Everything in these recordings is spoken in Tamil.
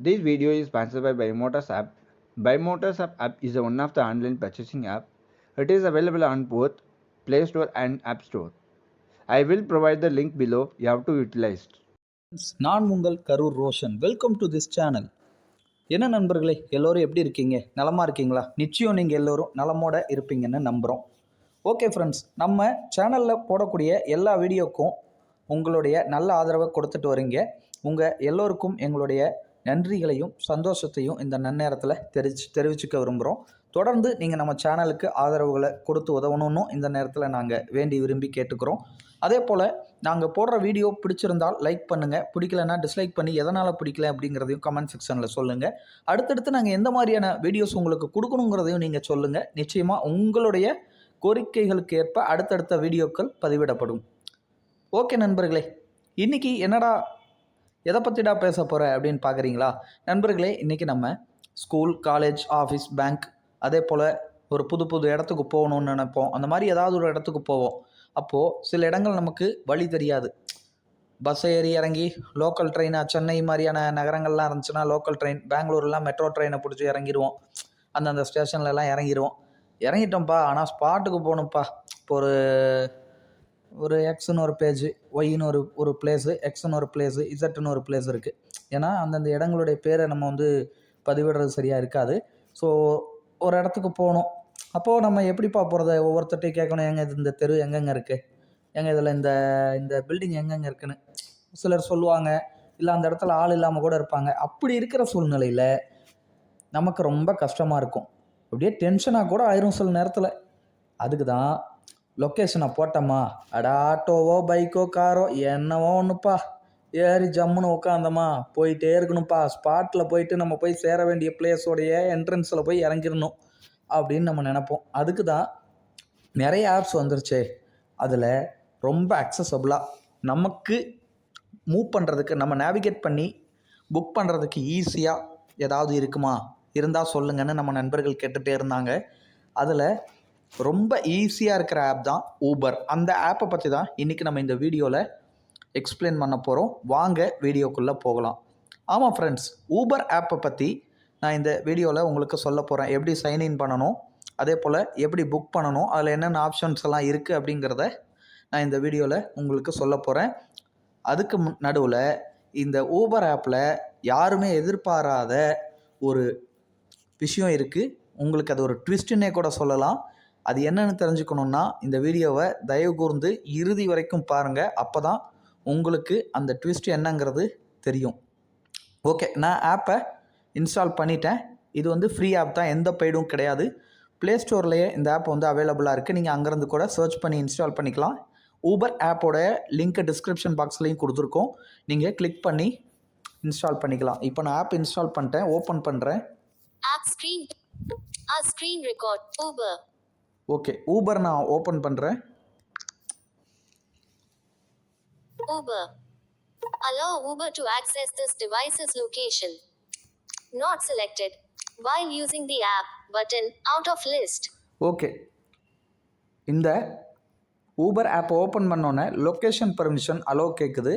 This video is sponsored by Buymotor's app. Buymotor's app is one of the online purchasing app. It is available on both Play Store and App Store. I will provide the link below. You have to utilize it. நான் உங்கள் Karur Roshan. Welcome to this channel. என்ன நண்பர்களே, எல்லோரும் எப்படி இருக்கீங்க? நலமாக இருக்கீங்களா? நிச்சயம் நீங்கள் எல்லோரும் நலமோட இருப்பீங்கன்னு நம்புகிறோம். ஓகே ஃப்ரெண்ட்ஸ், நம்ம சேனலில் போடக்கூடிய எல்லா வீடியோக்கும் உங்களுடைய நல்ல ஆதரவை கொடுத்துட்டு வரீங்க. உங்கள் எல்லோருக்கும் எங்களுடைய நன்றிகளையும் சந்தோஷத்தையும் இந்த நன்னேரத்தில் தெரிவிச்சுக்க விரும்புகிறோம். தொடர்ந்து நீங்கள் நம்ம சேனலுக்கு ஆதரவுகளை கொடுத்து உதவணும்னு இந்த நேரத்தில் நாங்கள் வேண்டி விரும்பி கேட்டுக்கிறோம். அதே போல் நாங்கள் போடுற வீடியோ பிடிச்சிருந்தால் லைக் பண்ணுங்கள், பிடிக்கலன்னா டிஸ்லைக் பண்ணி எதனால் பிடிக்கல அப்படிங்கிறதையும் கமெண்ட் செக்ஷனில் சொல்லுங்கள். அடுத்தடுத்து நாங்கள் எந்த மாதிரியான வீடியோஸ் உங்களுக்கு கொடுக்கணுங்கிறதையும் நீங்கள் சொல்லுங்கள். நிச்சயமாக உங்களுடைய கோரிக்கைகளுக்கு ஏற்ப அடுத்தடுத்த வீடியோக்கள் பதிவிடப்படும். ஓகே நண்பர்களே, இன்றைக்கி என்னடா எதை பற்றிடா பேச போகிற அப்படின்னு பார்க்குறீங்களா? நண்பர்களே, இன்றைக்கி நம்ம ஸ்கூல், காலேஜ், ஆஃபீஸ், பேங்க், அதே போல் ஒரு புது இடத்துக்கு போகணுன்னு நினைப்போம். அந்த மாதிரி ஏதாவது ஒரு இடத்துக்கு போவோம். அப்போது சில இடங்கள் நமக்கு வழி தெரியாது. பஸ் ஏறி இறங்கி லோக்கல் ட்ரெயினாக, சென்னை மாதிரியான நகரங்கள்லாம் இருந்துச்சுன்னா லோக்கல் ட்ரெயின், பெங்களூர்லாம் மெட்ரோ ட்ரெயினை பிடிச்சி இறங்கிடுவோம். அந்தந்த ஸ்டேஷன்லலாம் இறங்கிட்டோம்ப்பா. ஆனால் ஸ்பாட்டுக்கு போகணும்ப்பா. இப்போ ஒரு எக்ஸ்னு ஒரு பேஜு, ஒய்ன்னு ஒரு பிளேஸு, எக்ஸ்னு ஒரு பிளேஸு, இசட்டுன்னு ஒரு பிளேஸ் இருக்குது. ஏன்னா அந்தந்த இடங்களுடைய பேரை நம்ம பதிவிடுறது சரியாக இருக்காது. ஸோ ஒரு இடத்துக்கு போகணும். அப்போது நம்ம எப்படிப்பா போகிறத ஒவ்வொருத்தட்டையும் கேட்கணும். எங்கே இந்த தெரு எங்கெங்கே இருக்குது, எங்கே இதில் இந்த பில்டிங் எங்கெங்கே இருக்குன்னு சிலர் சொல்லுவாங்க. இல்லை அந்த இடத்துல ஆள் இல்லாமல் கூட இருப்பாங்க. அப்படி இருக்கிற சூழ்நிலையில் நமக்கு ரொம்ப கஷ்டமாக இருக்கும். அப்படியே டென்ஷனாக கூட ஆயிரும் சில நேரத்தில். அதுக்கு தான் லொக்கேஷனை போட்டோமா, ஆட்டோவோ பைக்கோ காரோ என்னவோ ஒன்றுப்பா, ஏறி ஜம்முன்னு உட்காந்தோமா, போயிட்டே இருக்கணும்ப்பா. ஸ்பாட்டில் போயிட்டு நம்ம போய் சேர வேண்டிய பிளேஸோடைய என்ட்ரன்ஸில் போய் இறங்கிடணும் அப்படின்னு நம்ம நினைப்போம். அதுக்கு தான் நிறைய ஆப்ஸ் வந்துருச்சு. அதில் ரொம்ப அக்சசபிளாக நமக்கு மூவ் பண்ணுறதுக்கு, நம்ம நேவிகேட் பண்ணி புக் பண்ணுறதுக்கு ஈஸியாக ஏதாவது இருக்குமா, இருந்தால் சொல்லுங்கன்னு நம்ம நண்பர்கள் கேட்டுகிட்டே இருந்தாங்க. அதில் ரொம்ப ஈஸியாக இருக்கிற ஆப் தான் ஊபர். அந்த ஆப்பை பற்றி தான் இன்றைக்கி நம்ம இந்த வீடியோவில் எக்ஸ்பிளைன் பண்ண போகிறோம். வாங்க வீடியோக்குள்ளே போகலாம். ஆமாம் ஃப்ரெண்ட்ஸ், ஊபர் ஆப்பை பற்றி நான் இந்த வீடியோவில் உங்களுக்கு சொல்ல போகிறேன். எப்படி சைன்இன் பண்ணணும், அதே போல் எப்படி புக் பண்ணணும், அதில் என்னென்ன ஆப்ஷன்ஸ் எல்லாம் இருக்குது அப்படிங்கிறத நான் இந்த வீடியோவில் உங்களுக்கு சொல்ல போகிறேன். அதுக்கு நடுவில் இந்த ஊபர் ஆப்பில் யாருமே எதிர்பாராத ஒரு விஷயம் இருக்குது. உங்களுக்கு அது ஒரு ட்விஸ்ட்டுன்னே கூட சொல்லலாம். அது என்னென்னு தெரிஞ்சுக்கணுன்னா இந்த வீடியோவை தயவு கூர்ந்து இறுதி வரைக்கும் பாருங்கள். அப்போ தான் உங்களுக்கு அந்த ட்விஸ்ட் என்னங்கிறது தெரியும். ஓகே, நான் ஆப்பை இன்ஸ்டால் பண்ணிட்டேன். இது ஃப்ரீ ஆப் தான், எந்த பெய்டும் கிடையாது. ப்ளே ஸ்டோர்லேயே இந்த ஆப் அவைலபிளாக இருக்குது. நீங்கள் அங்கேருந்து கூட சர்ச் பண்ணி இன்ஸ்டால் பண்ணிக்கலாம். ஊபர் ஆப்போட லிங்க்கை டிஸ்கிரிப்ஷன் பாக்ஸ்லேயும் கொடுத்துருக்கோம். நீங்கள் கிளிக் பண்ணி இன்ஸ்டால் பண்ணிக்கலாம். இப்போ நான் ஆப் இன்ஸ்டால் பண்ணிட்டேன், ஓப்பன் பண்ணுறேன். ஓகே, ஊபர் நான் ஓப்பன் பண்ணுறேன். Uber. Allow Uber to access this device's location. Not selected. While using the app button, out of list. Okay, இந்த ஊபர் ஆப் ஓப்பன் பண்ணோன்னே லொக்கேஷன் பர்மிஷன் அலோ கேட்குது.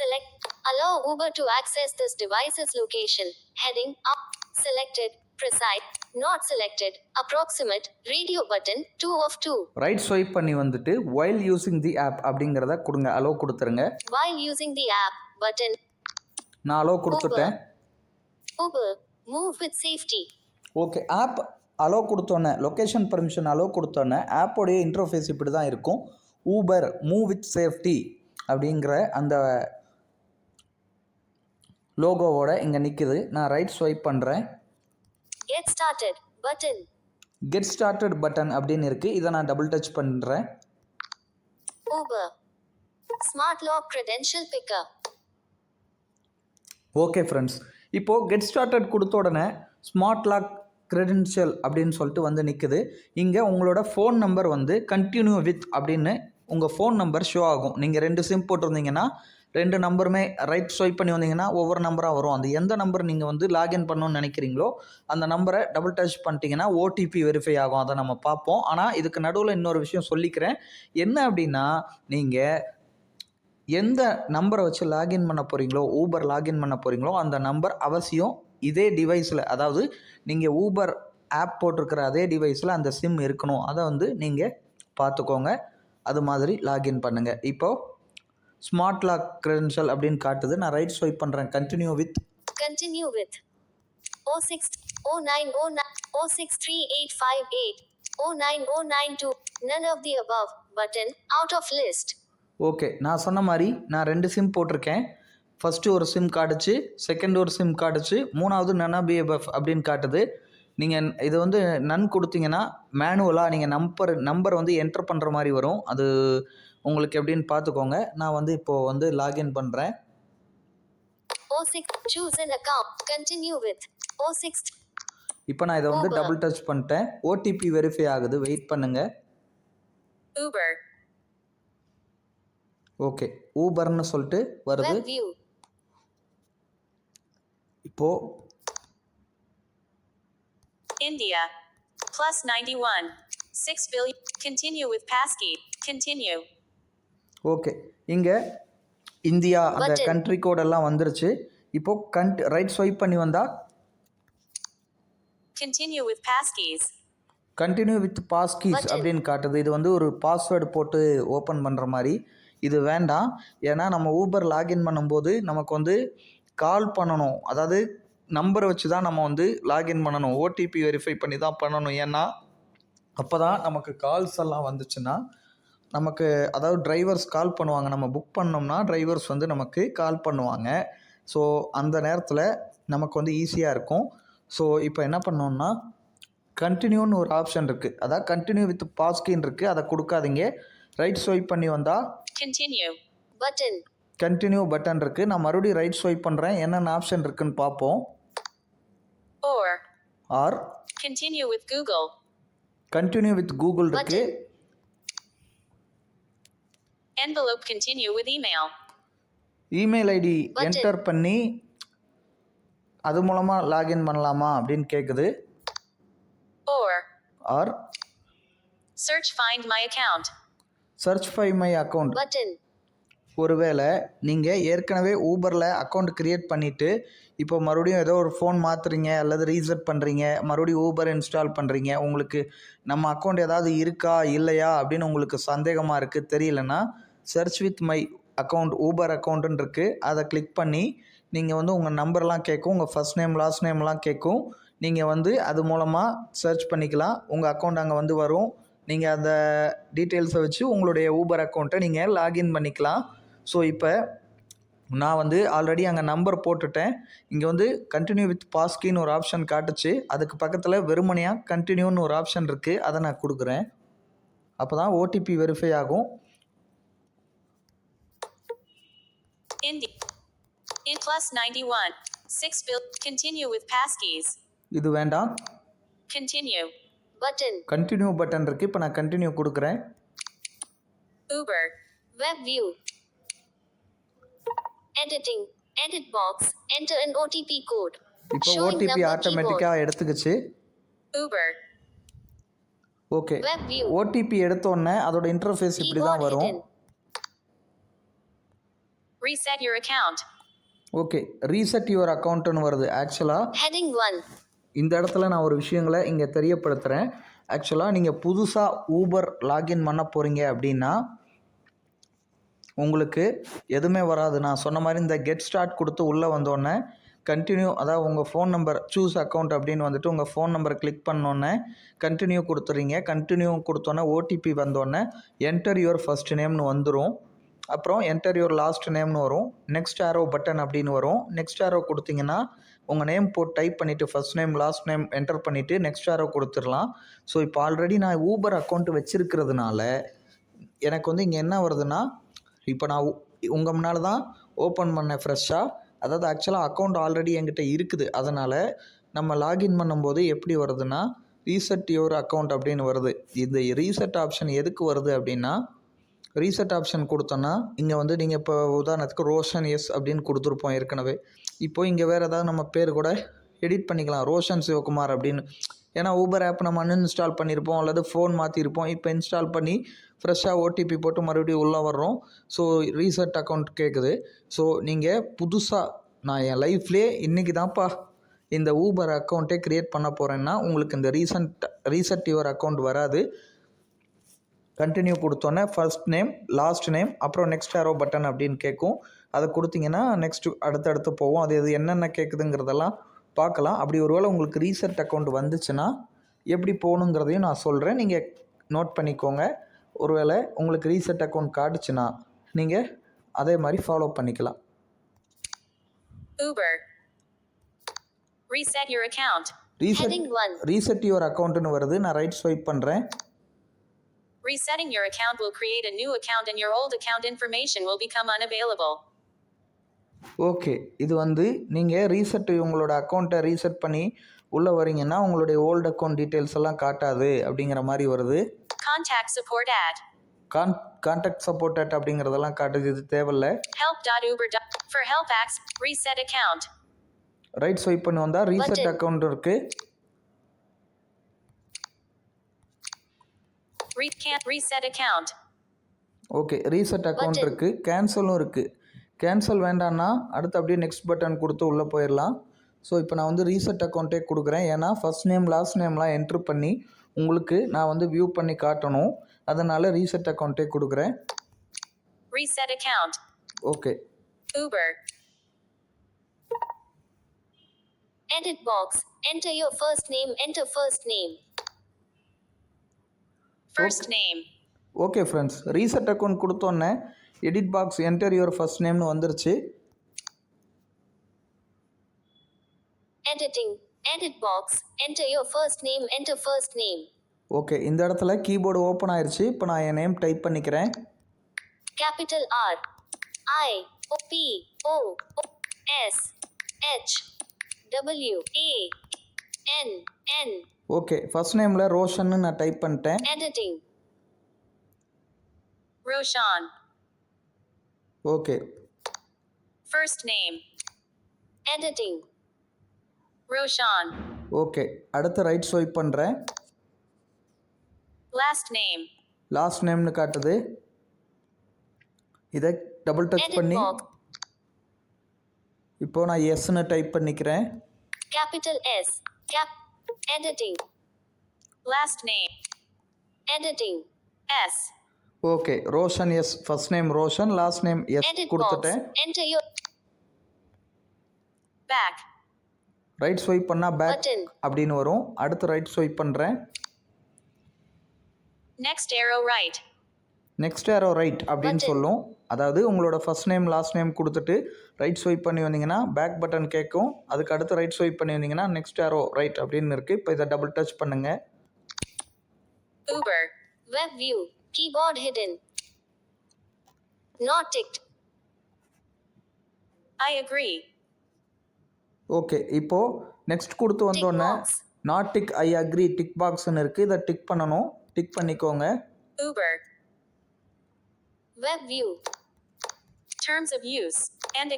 Select. Allow Uber to access this device's location. Heading up. Selected. Precise. Not selected. Approximate. Radio button 2 of 2. Right swipe பண்ணி while using the app அப்படிங்கறத கொடுங்க. அலோ கொடுத்துருங்க. While using the app button. நான் அலோ கொடுத்துட்டேன். Uber. Move with safety. Okay, app allow கொடுத்தோன்னே, லொக்கேஷன் பர்மிஷன் அலோ கொடுத்தோன்னே ஆப்போடைய இன்டர்ஃபேஸ் இப்படி தான் இருக்கும். ஊபர் மூவ் வித் சேஃப்டி அப்படிங்கிற அந்த லோகோவோட இங்கே நிற்குது. நான் ரைட் ஸ்வைப் பண்ணுறேன். Get started button. Get started button அப்படின்னு இருக்கு. இதை நான் டபுள் டச் பண்ணுறேன். Uber. Smart lock credential picker. Okay friends, இப்போது கெட் ஸ்டார்டட் கொடுத்த உடனே ஸ்மார்ட் லாக் க்ரெடென்ஷியல் அப்படின்னு சொல்லிட்டு நிற்குது. இங்கே உங்களோட ஃபோன் நம்பர் கண்டினியூ வித் அப்படின்னு உங்கள் ஃபோன் நம்பர் ஷோ ஆகும். நீங்கள் 2 சிம் போட்டிருந்தீங்கன்னா 2 நம்பருமே ரைட் ஸ்வைப் பண்ணி வந்தீங்கன்னா ஒவ்வொரு நம்பராக வரும். அந்த எந்த நம்பர் நீங்கள் லாகின் பண்ணணும்னு நினைக்கிறீங்களோ அந்த நம்பரை டபுள் டச் பண்ணிட்டீங்கன்னா ஓடிபி வெரிஃபை ஆகும். அதை நம்ம பார்ப்போம். ஆனால் இதுக்கு நடுவில் இன்னொரு விஷயம் சொல்லிக்கிறேன். என்ன அப்படின்னா, நீங்கள் எந்த நம்பரை வச்சு லாகின் பண்ண போகிறீங்களோ, ஊபர் லாகின் பண்ண போகிறீங்களோ அந்த நம்பர் அவசியம் இதே டிவைஸில், அதாவது நீங்கள் ஊபர் ஆப் போட்டிருக்கிற அதே டிவைஸில் அந்த சிம் இருக்கணும். அதை வந்து நீங்கள் பார்த்துக்கோங்க. அது மாதிரி லாகின் பண்ணுங்கள். இப்போது ஸ்மார்ட் லாக் க்ரெடென்ஷியல் அப்படின்னு காட்டுது. நான் ரைட் ஸ்வைப் பண்ணுறேன். Continue with 06 0909 063858 09092 none of the above button out of list. Okay, நான் சொன்ன மாதிரி நான் 2 சிம் போட்டிருக்கேன். ஃபஸ்ட்டு ஒரு சிம் காட்டுச்சு, செகண்ட் ஒரு சிம் காட்டுச்சு, மூணாவது none of the above அப்படின்னு காட்டுது. நீங்கள் இது வந்து நன் கொடுத்தீங்கன்னா மேனுவலாக நீங்கள் நம்பர் வந்து என்டர் பண்ணுற மாதிரி வரும். அது உங்களுக்கு எப்படின்னு பார்த்துக்கோங்க. நான் வந்து இப்போது வந்து லாகின் பண்ணுறேன். 06 choose an account continue with 06. இப்போ நான் இதை வந்து டபுள் டச் பண்ணிட்டேன். ஓடிபி வெரிஃபை ஆகுது, வெயிட் பண்ணுங்கள். Uber ஓகே, ஊபர்னு சொல்லிட்டு வருது. web view இப்போது India. Plus 91. 6 billion. Continue with passkey. Continue. Okay, இங்கே இந்தியா அந்த Button. கண்ட்ரி கோடெல்லாம் வந்துருச்சு. இப்போது ரைட் ஸ்வைப் பண்ணி வந்தால் Continue with passkeys. Continue with passkeys Button. அப்படின்னு காட்டுது. இது வந்து ஒரு பாஸ்வேர்டு போட்டு ஓப்பன் பண்ணுற மாதிரி. இது வேண்டாம். ஏன்னா நம்ம ஊபர் லாகின் பண்ணும்போது நமக்கு வந்து கால் பண்ணணும். அதாவது நம்பரை வச்சு தான் நம்ம வந்து லாகின் பண்ணணும். ஓடிபி வெரிஃபை பண்ணி தான் பண்ணணும். ஏன்னா அப்போ தான் நமக்கு கால்ஸ் எல்லாம் வந்துச்சுன்னா நமக்கு, அதாவது டிரைவர்ஸ் கால் பண்ணுவாங்க. நம்ம புக் பண்ணோம்னா டிரைவர்ஸ் வந்து நமக்கு கால் பண்ணுவாங்க. ஸோ அந்த நேரத்தில் நமக்கு வந்து ஈஸியாக இருக்கும். ஸோ இப்போ என்ன பண்ணோம்னா கண்டினியூன்னு ஒரு ஆப்ஷன் இருக்குது. அதாவது கண்டினியூ வித் பாஸ்கின்னு இருக்குது. அதை கொடுக்காதீங்க. ரைட் ஸ்வைப் பண்ணி வந்தால் Continue. button கண்டினியூ பட்டன் இருக்குது. நான் மறுபடியும் ரைட் ஸ்வைப் பண்ணுறேன். என்னென்ன ஆப்ஷன் இருக்குன்னு பார்ப்போம். Or. Or Continue with Google. Continue with Google இருக்குது. button Envelope. Continue with email. Email ID Button. Enter பண்ணி அது மூலமாக லாகின் பண்ணலாமா அப்படின்னு கேட்குது. Or. Or Search find my account. Search ஃபை மை அக்கௌண்ட். button ஒருவேளை நீங்கள் ஏற்கனவே ஊபரில் அக்கௌண்ட் க்ரியேட் பண்ணிவிட்டு இப்போ மறுபடியும் ஏதோ ஒரு ஃபோன் மாற்றுறீங்க அல்லது ரீசெட் பண்ணுறீங்க, மறுபடியும் ஊபர் இன்ஸ்டால் பண்ணுறீங்க, உங்களுக்கு நம்ம அக்கௌண்ட் ஏதாவது இருக்கா இல்லையா அப்படின்னு உங்களுக்கு சந்தேகமாக இருக்குது, தெரியலன்னா search with my account Uber அக்கௌண்ட்டுன்னு இருக்குது. அதை கிளிக் பண்ணி நீங்கள் வந்து உங்கள் நம்பர்லாம் கேட்கும், உங்கள் ஃபர்ஸ்ட் நேம் லாஸ்ட் நேம்லாம் கேட்கும். நீங்கள் வந்து அது மூலமாக சர்ச் பண்ணிக்கலாம். உங்கள் அக்கௌண்ட் அங்கே வந்து வரும். நீங்கள் அந்த டீட்டெயில்ஸை வச்சு உங்களுடைய ஊபர் அக்கௌண்ட்டை நீங்கள் லாகின் பண்ணிக்கலாம். ஸோ இப்போ நான் வந்து ஆல்ரெடி அங்கே நம்பர் போட்டுட்டேன். இங்கே வந்து கண்டினியூ வித் பாஸ்கின்னு ஒரு ஆப்ஷன் காட்டுச்சு. அதுக்கு பக்கத்தில் வெறுமனையாக கண்டினியூன்னு ஒரு ஆப்ஷன் இருக்குது. அதை நான் கொடுக்குறேன். அப்போ தான் ஓடிபி வெரிஃபை ஆகும். India. In plus 91. 6 bill. Continue with passkeys. இது வேண்டாம். Continue. button கண்டினியூ பட்டன் இருக்குது. இப்போ நான் கண்டினியூ கொடுக்குறேன். Uber. web view editing edit box enter an OTP code இப்போ showing ஓடிபி number ஆட்டோமேட்டிக்காக எடுத்துக்கிச்சு. Uber. Okay, web view OTP எடுத்தோடனே அதோட இன்டர்ஃபேஸ் இப்படி keyboard தான் வரும். hidden Reset your account. Okay, reset your அக்கௌண்ட்டுன்னு வருது. ஆக்சுவலாக heading 1 இந்த இடத்துல நான் ஒரு விஷயங்களை இங்கே தெரியப்படுத்துகிறேன். ஆக்சுவலாக நீங்கள் புதுசாக ஊபர் லாகின் பண்ண போகிறீங்க அப்படின்னா உங்களுக்கு எதுவுமே வராது. நான் சொன்ன மாதிரி இந்த கெட் ஸ்டார்ட் கொடுத்து உள்ளே வந்தோடனே கண்டினியூ, அதாவது உங்கள் ஃபோன் நம்பர் சூஸ் அக்கௌண்ட் அப்படின்னு வந்துட்டு உங்கள் ஃபோன் நம்பரை கிளிக் பண்ணோன்னே கண்டினியூ கொடுத்துறீங்க. கண்டினியூ கொடுத்தோன்னே ஓடிபி வந்தோடனே என்டர் யுவர் ஃபர்ஸ்ட் நேம்னு வந்துடும். அப்புறம் என்டர் யுவர் லாஸ்ட் நேம்னு வரும். நெக்ஸ்ட் ஆரோ பட்டன் அப்படின்னு வரும். நெக்ஸ்ட் ஆரோ கொடுத்தீங்கன்னா உங்கள் நேம் போட்டு டைப் பண்ணிவிட்டு first name last name enter பண்ணிவிட்டு நெக்ஸ்ட் ஆரோ கொடுத்துடலாம். ஸோ இப்போ ஆல்ரெடி நான் ஊபர் அக்கௌண்ட் வச்சுருக்கிறதுனால எனக்கு வந்து இங்கே என்ன வருதுன்னா, இப்போ நான் உங்கள் முன்னால் தான் ஓப்பன் பண்ணேன் ஃப்ரெஷ்ஷாக. அதாவது ஆக்சுவலாக அக்கௌண்ட் ஆல்ரெடி என்கிட்ட இருக்குது. அதனால் நம்ம லாகின் பண்ணும்போது எப்படி வருதுன்னா ரீசெட் யுவர் அக்கௌண்ட் அப்படின்னு வருது. இந்த ரீசெட் ஆப்ஷன் எதுக்கு வருது அப்படின்னா, ரீசெட் ஆப்ஷன் கொடுத்தோன்னா இங்கே வந்து நீங்கள் இப்போ உதாரணத்துக்கு ரோஷன் எஸ் அப்படின்னு கொடுத்துருப்போம் ஏற்கனவே. இப்போது இங்கே வேறு ஏதாவது நம்ம பேர் கூட எடிட் பண்ணிக்கலாம், ரோஷன் சிவகுமார் அப்படின்னு. ஏன்னா ஊபர் ஆப் நம்ம அன்இன்ஸ்டால் பண்ணியிருப்போம் அல்லது ஃபோன் மாற்றிருப்போம். இப்போ இன்ஸ்டால் பண்ணி ஃப்ரெஷ்ஷாக ஓடிபி போட்டு மறுபடியும் உள்ளே வர்றோம். ஸோ ரீசெட் அக்கௌண்ட் கேட்குது. ஸோ நீங்கள் புதுசாக நான் என் லைஃப்லேயே இன்றைக்கி தான்ப்பா இந்த ஊபர் அக்கௌண்ட்டே க்ரியேட் பண்ண போகிறேன்னா உங்களுக்கு இந்த ரீசெட் யுவர் அக்கௌண்ட் வராது. கண்டினியூ கொடுத்தோன்னே ஃபர்ஸ்ட் நேம், லாஸ்ட் நேம், அப்புறம் நெக்ஸ்ட் ஆரோ பட்டன் அப்படின்னு கேட்கும். அதை கொடுத்தீங்கன்னா நெக்ஸ்ட்டு அடுத்தடுத்து போவோம். அது இது என்னென்ன கேட்குதுங்கிறதெல்லாம் பார்க்கலாம். அப்படி ஒருவேளை உங்களுக்கு ரீசெட் அக்கௌண்ட் வந்துச்சுன்னா எப்படி போகணுங்கிறதையும் நான் சொல்கிறேன், நீங்கள் நோட் பண்ணிக்கோங்க. ஒருவேளை உங்களுக்கு ரீசெட் அக்கௌண்ட் காட்டுச்சுன்னா நீங்கள் அதே மாதிரி ஃபாலோ பண்ணிக்கலாம். Uber. Reset your account. Heading 1. Reset your அக்கௌண்ட்டுன்னு வருது. நான் ரைட் ஸ்வைப் பண்ணுறேன். Resetting your account will create a new account and your old account information will become unavailable. Okay, இது வந்து நீங்கள் உங்களோட அக்கௌண்ட்டை ரீசெட் பண்ணி உள்ளே வரீங்கன்னா உங்களுடைய ஓல்டு அக்கௌண்ட் டீட்டெயில்ஸ் எல்லாம் காட்டாது அப்படிங்கிற மாதிரி வருது. Contact support at contact support at அப்படிங்கிறதெல்லாம் காட்டுது. இது தேவையில்லை. help.uber. For help reset account. Right swipe பண்ணி வந்தால் ரீசெட் அக்கௌண்ட் இருக்குது. Reset account. Okay, reset account இருக்குது. கேன்சலும் இருக்குது. கேன்சல் வேண்டான்னா அடுத்து அப்படியே நெக்ஸ்ட் பட்டன் கொடுத்து உள்ளே போயிடலாம். ஸோ இப்போ நான் வந்து ரீசெட் அக்கௌண்ட்டே கொடுக்குறேன். ஏன்னா ஃபர்ஸ்ட் நேம் லாஸ்ட் நேம்லாம் என்ட்ரு பண்ணி உங்களுக்கு நான் வந்து வியூ பண்ணி காட்டணும். அதனால் ரீசெட் அக்கௌண்ட்டே கொடுக்குறேன். Reset account. Okay. Uber. Edit box. Enter your first name. Enter first name. First name. Okay friends, reset account கொடுத்தோன்னே edit box enter your first நேம்னு வந்துருச்சு. Editing. Edit box. Enter your first name. Enter first name. Okay, இந்த இடத்துல கீபோர்டு ஓப்பன் ஆயிடுச்சு. இப்போ நான் என் நேம் டைப் பண்ணிக்கிறேன். Capital R I O P O S H W A N N. Okay, first நேமில் ரோஷன்னு நான் டைப் பண்ணிட்டேன். Editing. Roshan. Okay. First name. Editing. Roshan. Okay, அடுத்து ரைட் ஸ்வைப் பண்ணுறேன். Last name. லாஸ்ட் நேம்னு காட்டுது. இதை டபுள் டச் Edit பண்ணி box. இப்போ நான் எஸ்ன்னு டைப் பண்ணிக்கிறேன். Capital S. Editing. Last name. Editing. S. Okay, Roshan S. First name Roshan, last name S Edit box. கொடுத்துட்டேன். Enter your Back. Right swipe பண்ணால் பேக் button. அப்படின்னு வரும். அடுத்து ரைட் ஸ்வைப் பண்ணுறேன். Next arrow right. Next arrow right அப்படின்னு Button. சொல்லும். அதாவது உங்களோட ஃபர்ஸ்ட் நேம் லாஸ்ட் நேம் கொடுத்துட்டு ரைட் ஸ்வைப் பண்ணி வந்தீங்கன்னா பேக் பட்டன் கேட்கும். அதுக்கு அடுத்து ரைட் ஸ்வைப் பண்ணி வந்தீங்கன்னா நெக்ஸ்ட் ஆரோ ரைட் அப்படின்னு இருக்குது. இப்போ இதை டபுள் டச் பண்ணுங்கள். Uber. Web view. Keyboard hidden. Not ticked. I agree. Okay, இப்போது நெக்ஸ்ட் கொடுத்து Tick வந்தோடனே box. Not tick I agree tick பாக்ஸ்ன்னு இருக்குது. இதை டிக் பண்ணணும். டிக் பண்ணிக்கோங்க. Uber. Web view. Terms of use. And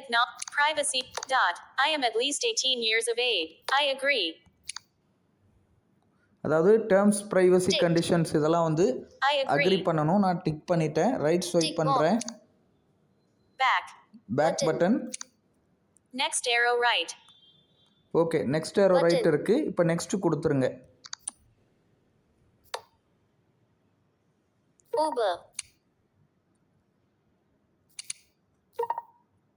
privacy. I am at least 18 years of age. I agree. அதாவது டேர்ம்ஸ் ப்ரைவசி Tick. கண்டிஷன்ஸ் இதெல்லாம் வந்து I அக்ரி agree. பண்ணணும். நான் டிக் பண்ணிட்டேன். ரைட் ஸ்வைப் Tick பண்ணுறேன். Back. Back Button. Button. Next arrow right. Okay, next arrow Button. Right இருக்குது. இப்போ நெக்ஸ்ட் கொடுத்துருங்க. Uber.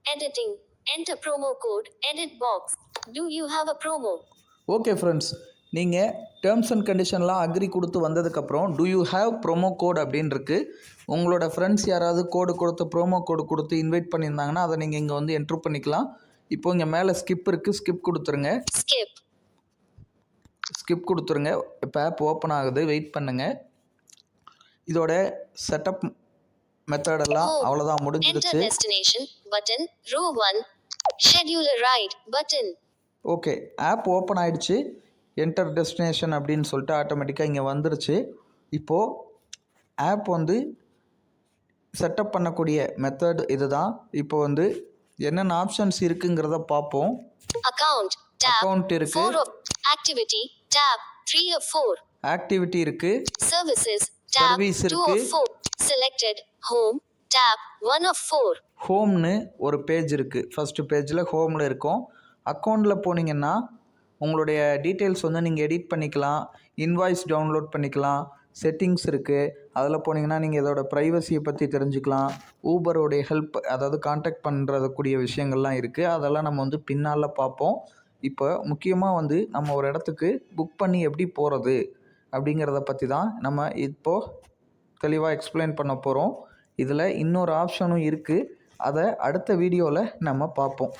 Editing. Enter promo code. Edit box. Do you have a promo? Okay friends, நீங்கள் டேர்ம்ஸ் அண்ட் கண்டிஷன்லாம் அக்ரி கொடுத்து வந்ததுக்கப்புறம் do you have promo code அப்படின்னு இருக்குது. உங்களோட ஃப்ரெண்ட்ஸ் யாராவது கோடு கொடுத்து ப்ரோமோ கோடு கொடுத்து இன்வைட் பண்ணியிருந்தாங்கன்னா அதை நீங்கள் இங்கே வந்து என்ட்ரு பண்ணிக்கலாம். இப்போ இங்கே மேலே ஸ்கிப் இருக்குது. ஸ்கிப் கொடுத்துருங்க. Skip. ஸ்கிப் கொடுத்துருங்க. இப்போ ஆப் ஓப்பன் ஆகுது. வெயிட் பண்ணுங்கள். இதோட செட்டப் மெத்தடெல்லாம் அவ்வளோதான், Enter முடிஞ்சிருச்சு. destination. Button. Row 1. Schedule a ride. Button. Okay, app open ஆகிடுச்சு. என்டர் டெஸ்டினேஷன் அப்படின்னு சொல்லிட்டு ஆட்டோமேட்டிக்காக இங்கே வந்துருச்சு. இப்போது ஆப் வந்து செட்டப் பண்ணக்கூடிய மெத்தட் இதுதான். இப்போ வந்து என்னென்ன ஆப்ஷன்ஸ் இருக்குங்கிறத பார்ப்போம். Account. Tab. அக்கௌண்ட் இருக்குது. 4 of activity. Tab. 3 of 4. Activity இருக்குது. Services. Tab சர்வீஸ் 2 இருக்குது. of 4. Selected. Home. Tab 1 of 4. ஹோம்னு ஒரு பேஜ் இருக்குது. ஃபஸ்ட்டு பேஜில் ஹோமில் இருக்கும். அக்கௌண்ட்டில் போனீங்கன்னா உங்களுடைய டீட்டெயில்ஸ் வந்து நீங்கள் எடிட் பண்ணிக்கலாம், இன்வாய்ஸ் டவுன்லோட் பண்ணிக்கலாம், செட்டிங்ஸ் இருக்குது. அதில் போனீங்கன்னா நீங்கள் இதோட ப்ரைவசியை பற்றி தெரிஞ்சுக்கலாம். ஊபரோடைய ஹெல்ப், அதாவது காண்டாக்ட் பண்ணுறதுக்கூடிய விஷயங்கள்லாம் இருக்குது. அதெல்லாம் நம்ம வந்து பின்னால் பார்ப்போம். இப்போ முக்கியமாக வந்து நம்ம ஒரு இடத்துக்கு புக் பண்ணி எப்படி போகிறது அப்படிங்கிறத பற்றி தான் நம்ம இப்போது தெளிவாக எக்ஸ்பிளைன் பண்ண போகிறோம். இதில் இன்னொரு ஆப்ஷனும் இருக்குது. அதை அடுத்த வீடியோவில் நம்ம பார்ப்போம்.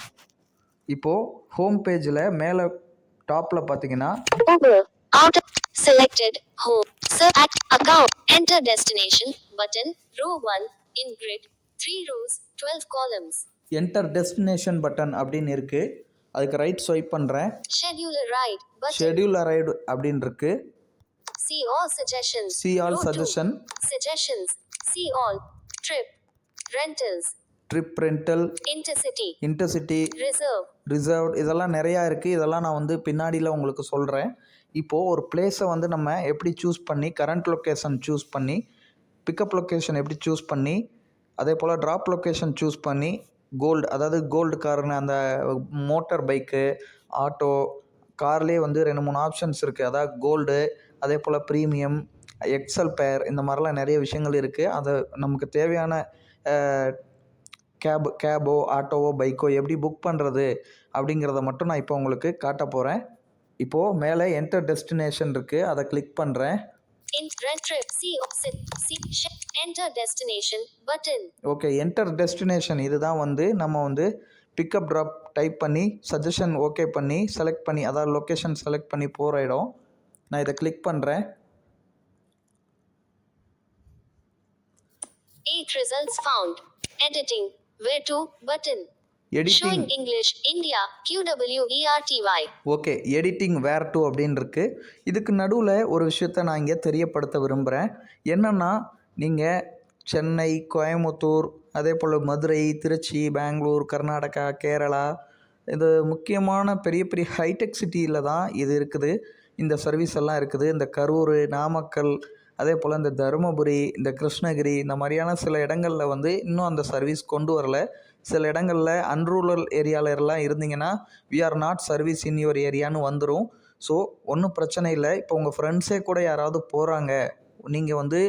இப்போது ஹோம் பேஜில் மேலே டாப்பில் பார்த்தீங்கன்னா Uber. Out. Selected. Home. Select account. Enter destination. Button. Row 1. In grid. 3 rows. 12 columns. Enter destination button அப்படின்னு இருக்குது. அதுக்கு ரைட் ஸ்வைப் பண்ணுறேன். Schedule a ride. Button. Schedule arrived அப்படின்னு இருக்குது. See all suggestions. See all Row 2. suggestion. Suggestions. See all. Trip. Rentals. Trip rental, Intercity. Intercity, Reserve. Reserved, இதெல்லாம் நிறையா இருக்குது. இதெல்லாம் நான் வந்து பின்னாடியில் உங்களுக்கு சொல்கிறேன். இப்போது ஒரு பிளேஸை வந்து நம்ம எப்படி சூஸ் பண்ணி, கரண்ட் லொக்கேஷன் சூஸ் பண்ணி, பிக்கப் லொக்கேஷன் எப்படி சூஸ் பண்ணி, அதே போல் ட்ராப் லொக்கேஷன் சூஸ் பண்ணி, கோல்டு, அதாவது கோல்டு காருன்னு அந்த மோட்டார் பைக்கு, ஆட்டோ, கார்லேயே வந்து 2-3 ஆப்ஷன்ஸ் இருக்குது. அதாவது கோல்டு, அதே போல் ப்ரீமியம், எக்ஸல் பேர், இந்த மாதிரிலாம் நிறைய விஷயங்கள் இருக்குது. அதை நமக்கு தேவையான கேபோ, ஆட்டோவோ, பைக்கோ எப்படி புக் பண்ணுறது அப்படிங்கிறத மட்டும் நான் இப்போ உங்களுக்கு காட்ட போகிறேன். இப்போது மேலே என்டர் டெஸ்டினேஷன் இருக்குது. அதை கிளிக் பண்ணுறேன். Rent trip. See opposite. See. Enter destination. Button. Okay, enter destination இதுதான் வந்து நம்ம வந்து பிக்கப் ட்ராப் டைப் பண்ணி சஜஷன் ஓகே பண்ணி செலக்ட் பண்ணி, அதாவது லொக்கேஷன் செலக்ட் பண்ணி போகிற இடம். நான் இதை கிளிக் பண்ணுறேன். 8 results found. Editing. Where to? Button. Editing. Showing English. India. QWERTY. Okay, editing where to அப்படின்னு இருக்குது. இதுக்கு நடுவில் ஒரு விஷயத்த நான் இங்கே தெரியப்படுத்த விரும்புகிறேன். என்னென்னா, நீங்கள் சென்னை, கோயம்புத்தூர், அதே போல் மதுரை, திருச்சி, பெங்களூர், கர்நாடகா, கேரளா, இது முக்கியமான பெரிய பெரிய ஹைடெக் சிட்டியில் தான் இது இருக்குது. இந்த சர்வீஸ் எல்லாம் இருக்குது. இந்த கரூர், நாமக்கல், அதே போல் இந்த தருமபுரி, இந்த கிருஷ்ணகிரி, இந்த மாதிரியான சில இடங்களில் வந்து இன்னும் அந்த சர்வீஸ் கொண்டு வரல. சில இடங்களில் அன்ரூரல் ஏரியாவிலலாம் இருந்தீங்கன்னா we are not service in your ஏரியான்னு வந்துடும். ஸோ ஒன்றும் பிரச்சனை இல்லை. இப்போ உங்கள் ஃப்ரெண்ட்ஸே கூட யாராவது போகிறாங்க, நீங்கள் வந்து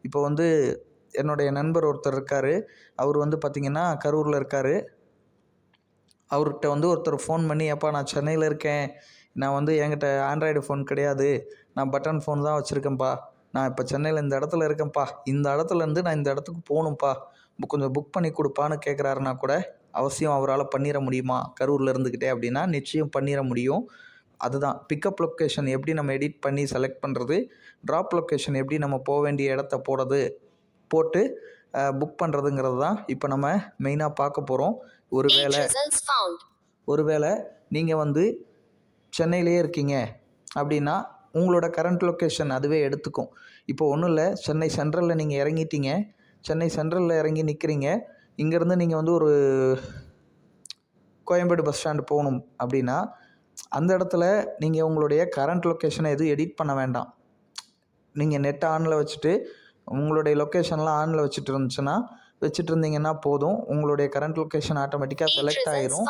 இப்போ வந்து என்னுடைய நண்பர் ஒருத்தர் இருக்கார். அவர் வந்து பார்த்திங்கன்னா கரூரில் இருக்கார். அவர்கிட்ட வந்து ஒருத்தர் ஃபோன் பண்ணி, எப்பா நான் சென்னையில் இருக்கேன், நான் வந்து என்கிட்ட ஆண்ட்ராய்டு ஃபோன் கிடையாது, நான் பட்டன் ஃபோன் தான் வச்சுருக்கேன்ப்பா, நான் இப்போ சென்னையில் இந்த இடத்துல இருக்கேன்ப்பா, இந்த இடத்துலேருந்து நான் இந்த இடத்துக்கு போகணும்ப்பா, கொஞ்சம் புக் பண்ணி கொடுப்பான்னு கேட்குறாருன்னா கூட அவசியம் அவரால் பண்ணிட முடியுமா கரூரில் இருந்துக்கிட்டே அப்படின்னா நிச்சயம் பண்ணிட முடியும். அதுதான் பிக்கப் லொக்கேஷன் எப்படி நம்ம எடிட் பண்ணி செலக்ட் பண்ணுறது, ட்ராப் லொக்கேஷன் எப்படி நம்ம போக வேண்டிய இடத்த போட்டு புக் பண்ணுறதுங்கிறது தான் இப்போ நம்ம மெயினாக பார்க்க போகிறோம். ஒருவேளை நீங்கள் வந்து சென்னையிலேயே இருக்கீங்க அப்படின்னா உங்களோட கரண்ட் லொக்கேஷன் அதுவே எடுத்துக்கும். இப்போ ஒன்றும் இல்லை, சென்னை சென்ட்ரலில் நீங்கள் இறங்கிட்டீங்க, சென்னை சென்ட்ரலில் இறங்கி நிற்கிறீங்க. இங்கேருந்து நீங்கள் வந்து ஒரு கோயம்பேடு பஸ் ஸ்டாண்டு போகணும் அப்படின்னா அந்த இடத்துல நீங்கள் உங்களுடைய கரண்ட் லொக்கேஷனை எதுவும் எடிட் பண்ண வேண்டாம். நீங்கள் நெட் ஆனில் வச்சுட்டு உங்களுடைய லொக்கேஷன்லாம் ஆனில் வச்சுட்டு இருந்தீங்கன்னா போதும், உங்களுடைய கரண்ட் லொக்கேஷன் ஆட்டோமேட்டிக்காக செலக்ட் ஆயிரும்.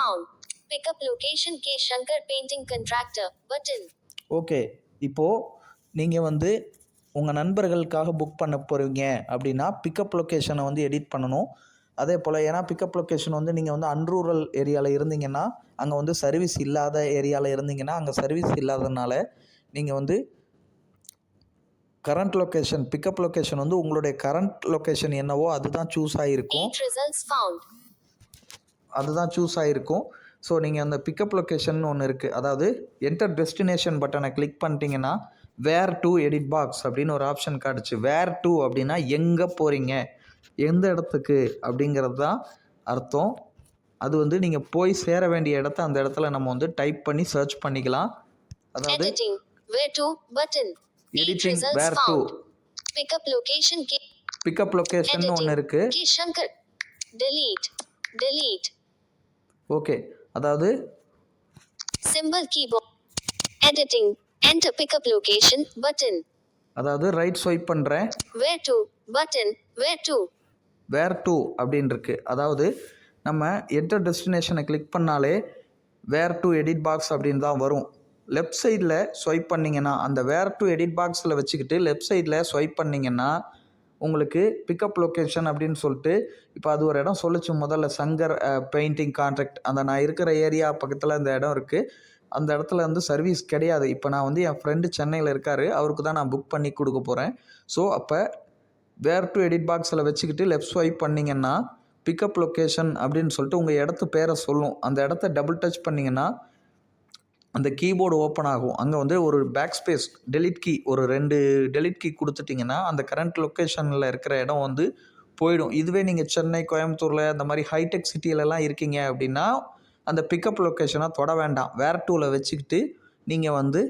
Pickup location K Shankar Painting Contractor. Button. Okay, இப்போது நீங்கள் வந்து உங்கள் நண்பர்களுக்காக புக் பண்ண போகிறீங்க அப்படின்னா பிக்கப் லொக்கேஷனை வந்து எடிட் பண்ணணும். அதே போல் ஏன்னா பிக்கப் லொக்கேஷன் வந்து நீங்கள் வந்து அன்ரூரல் ஏரியாவில் இருந்தீங்கன்னா, அங்கே வந்து சர்வீஸ் இல்லாத ஏரியாவில் இருந்தீங்கன்னா, அங்கே சர்வீஸ் இல்லாததுனால நீங்கள் வந்து கரண்ட் லொக்கேஷன், பிக்கப் லொக்கேஷன் வந்து உங்களுடைய கரண்ட் லொக்கேஷன் என்னவோ அதுதான் சூஸ் ஆகிருக்கும். ஸோ நீங்கள் அந்த பிக்கப் லொக்கேஷன் ஒன்று இருக்குது. அதாவது என்டர் டெஸ்டினேஷன் பட்டனை கிளிக் பண்ணிட்டீங்கன்னா வேர் டு எடிட் பாக்ஸ் அப்படின்னு ஒரு ஆப்ஷன் காட்டுச்சு. வேர் டு அப்படின்னா எங்கே போகிறீங்க, எந்த இடத்துக்கு அப்படிங்கிறது தான் அர்த்தம். அது வந்து நீங்கள் போய் சேர வேண்டிய இடத்த அந்த இடத்துல நம்ம வந்து டைப் பண்ணி சர்ச் பண்ணிக்கலாம். அதாவது editing where to pickup location ஒன்று இருக்குது. ஓகே, அதாவது simple keyboard editing enter pickup location button. அதாவது ரைட் ஸ்வைப் பண்ணுறேன். Where to? Button. Where to? Where to அப்படின்னு இருக்குது. அதாவது நம்ம என்டர் டெஸ்டினேஷனை கிளிக் பண்ணாலே வேர் டு எடிட் பாக்ஸ் அப்படின்னு தான் வரும். லெஃப்ட் சைடில் ஸ்வைப் பண்ணிங்கன்னா அந்த வேர் டு எடிட் பாக்ஸில் வச்சுக்கிட்டு லெஃப்ட் சைடில் ஸ்வைப் பண்ணிங்கன்னா உங்களுக்கு பிக்கப் லொக்கேஷன் அப்படின்னு சொல்லிட்டு இப்போ அது ஒரு இடம் சொல்லிச்சு முதல்ல சங்கர் பெயிண்டிங் கான்ட்ராக்ட் அந்த நான் இருக்கிற ஏரியா பக்கத்தில் அந்த இடம் இருக்குது. அந்த இடத்துல வந்து சர்வீஸ் கிடையாது. இப்போ நான் வந்து என் ஃப்ரெண்டு சென்னையில் இருக்கார், அவருக்கு தான் நான் புக் பண்ணி கொடுக்க போகிறேன். ஸோ அப்போ வேர் டு எடிட் பாக்ஸில் வச்சுக்கிட்டு லெஃப்ட் ஸ்வைப் பண்ணிங்கன்னா பிக்கப் லொக்கேஷன் அப்படின்னு சொல்லிட்டு உங்கள் இடத்து பேரை சொல்லும். அந்த இடத்த டபுள் டச் பண்ணிங்கன்னா அந்த கீபோர்டு ஓப்பன் ஆகும். அங்கே வந்து ஒரு பேக் ஸ்பேஸ் டெலிட் கீ ஒரு 2 டெலிட் கீ கொடுத்துட்டிங்கன்னா அந்த கரண்ட் லொக்கேஷனில் இருக்கிற இடம் வந்து போயிடும். இதுவே நீங்கள் சென்னை, கோயம்புத்தூரில் அந்த மாதிரி ஹைடெக் சிட்டியிலலாம் இருக்கீங்க அப்படின்னா அந்த பிக்கப் லொக்கேஷனை தொட வேண்டாம். வேர் டூவில் வச்சுக்கிட்டு நீங்கள் வந்து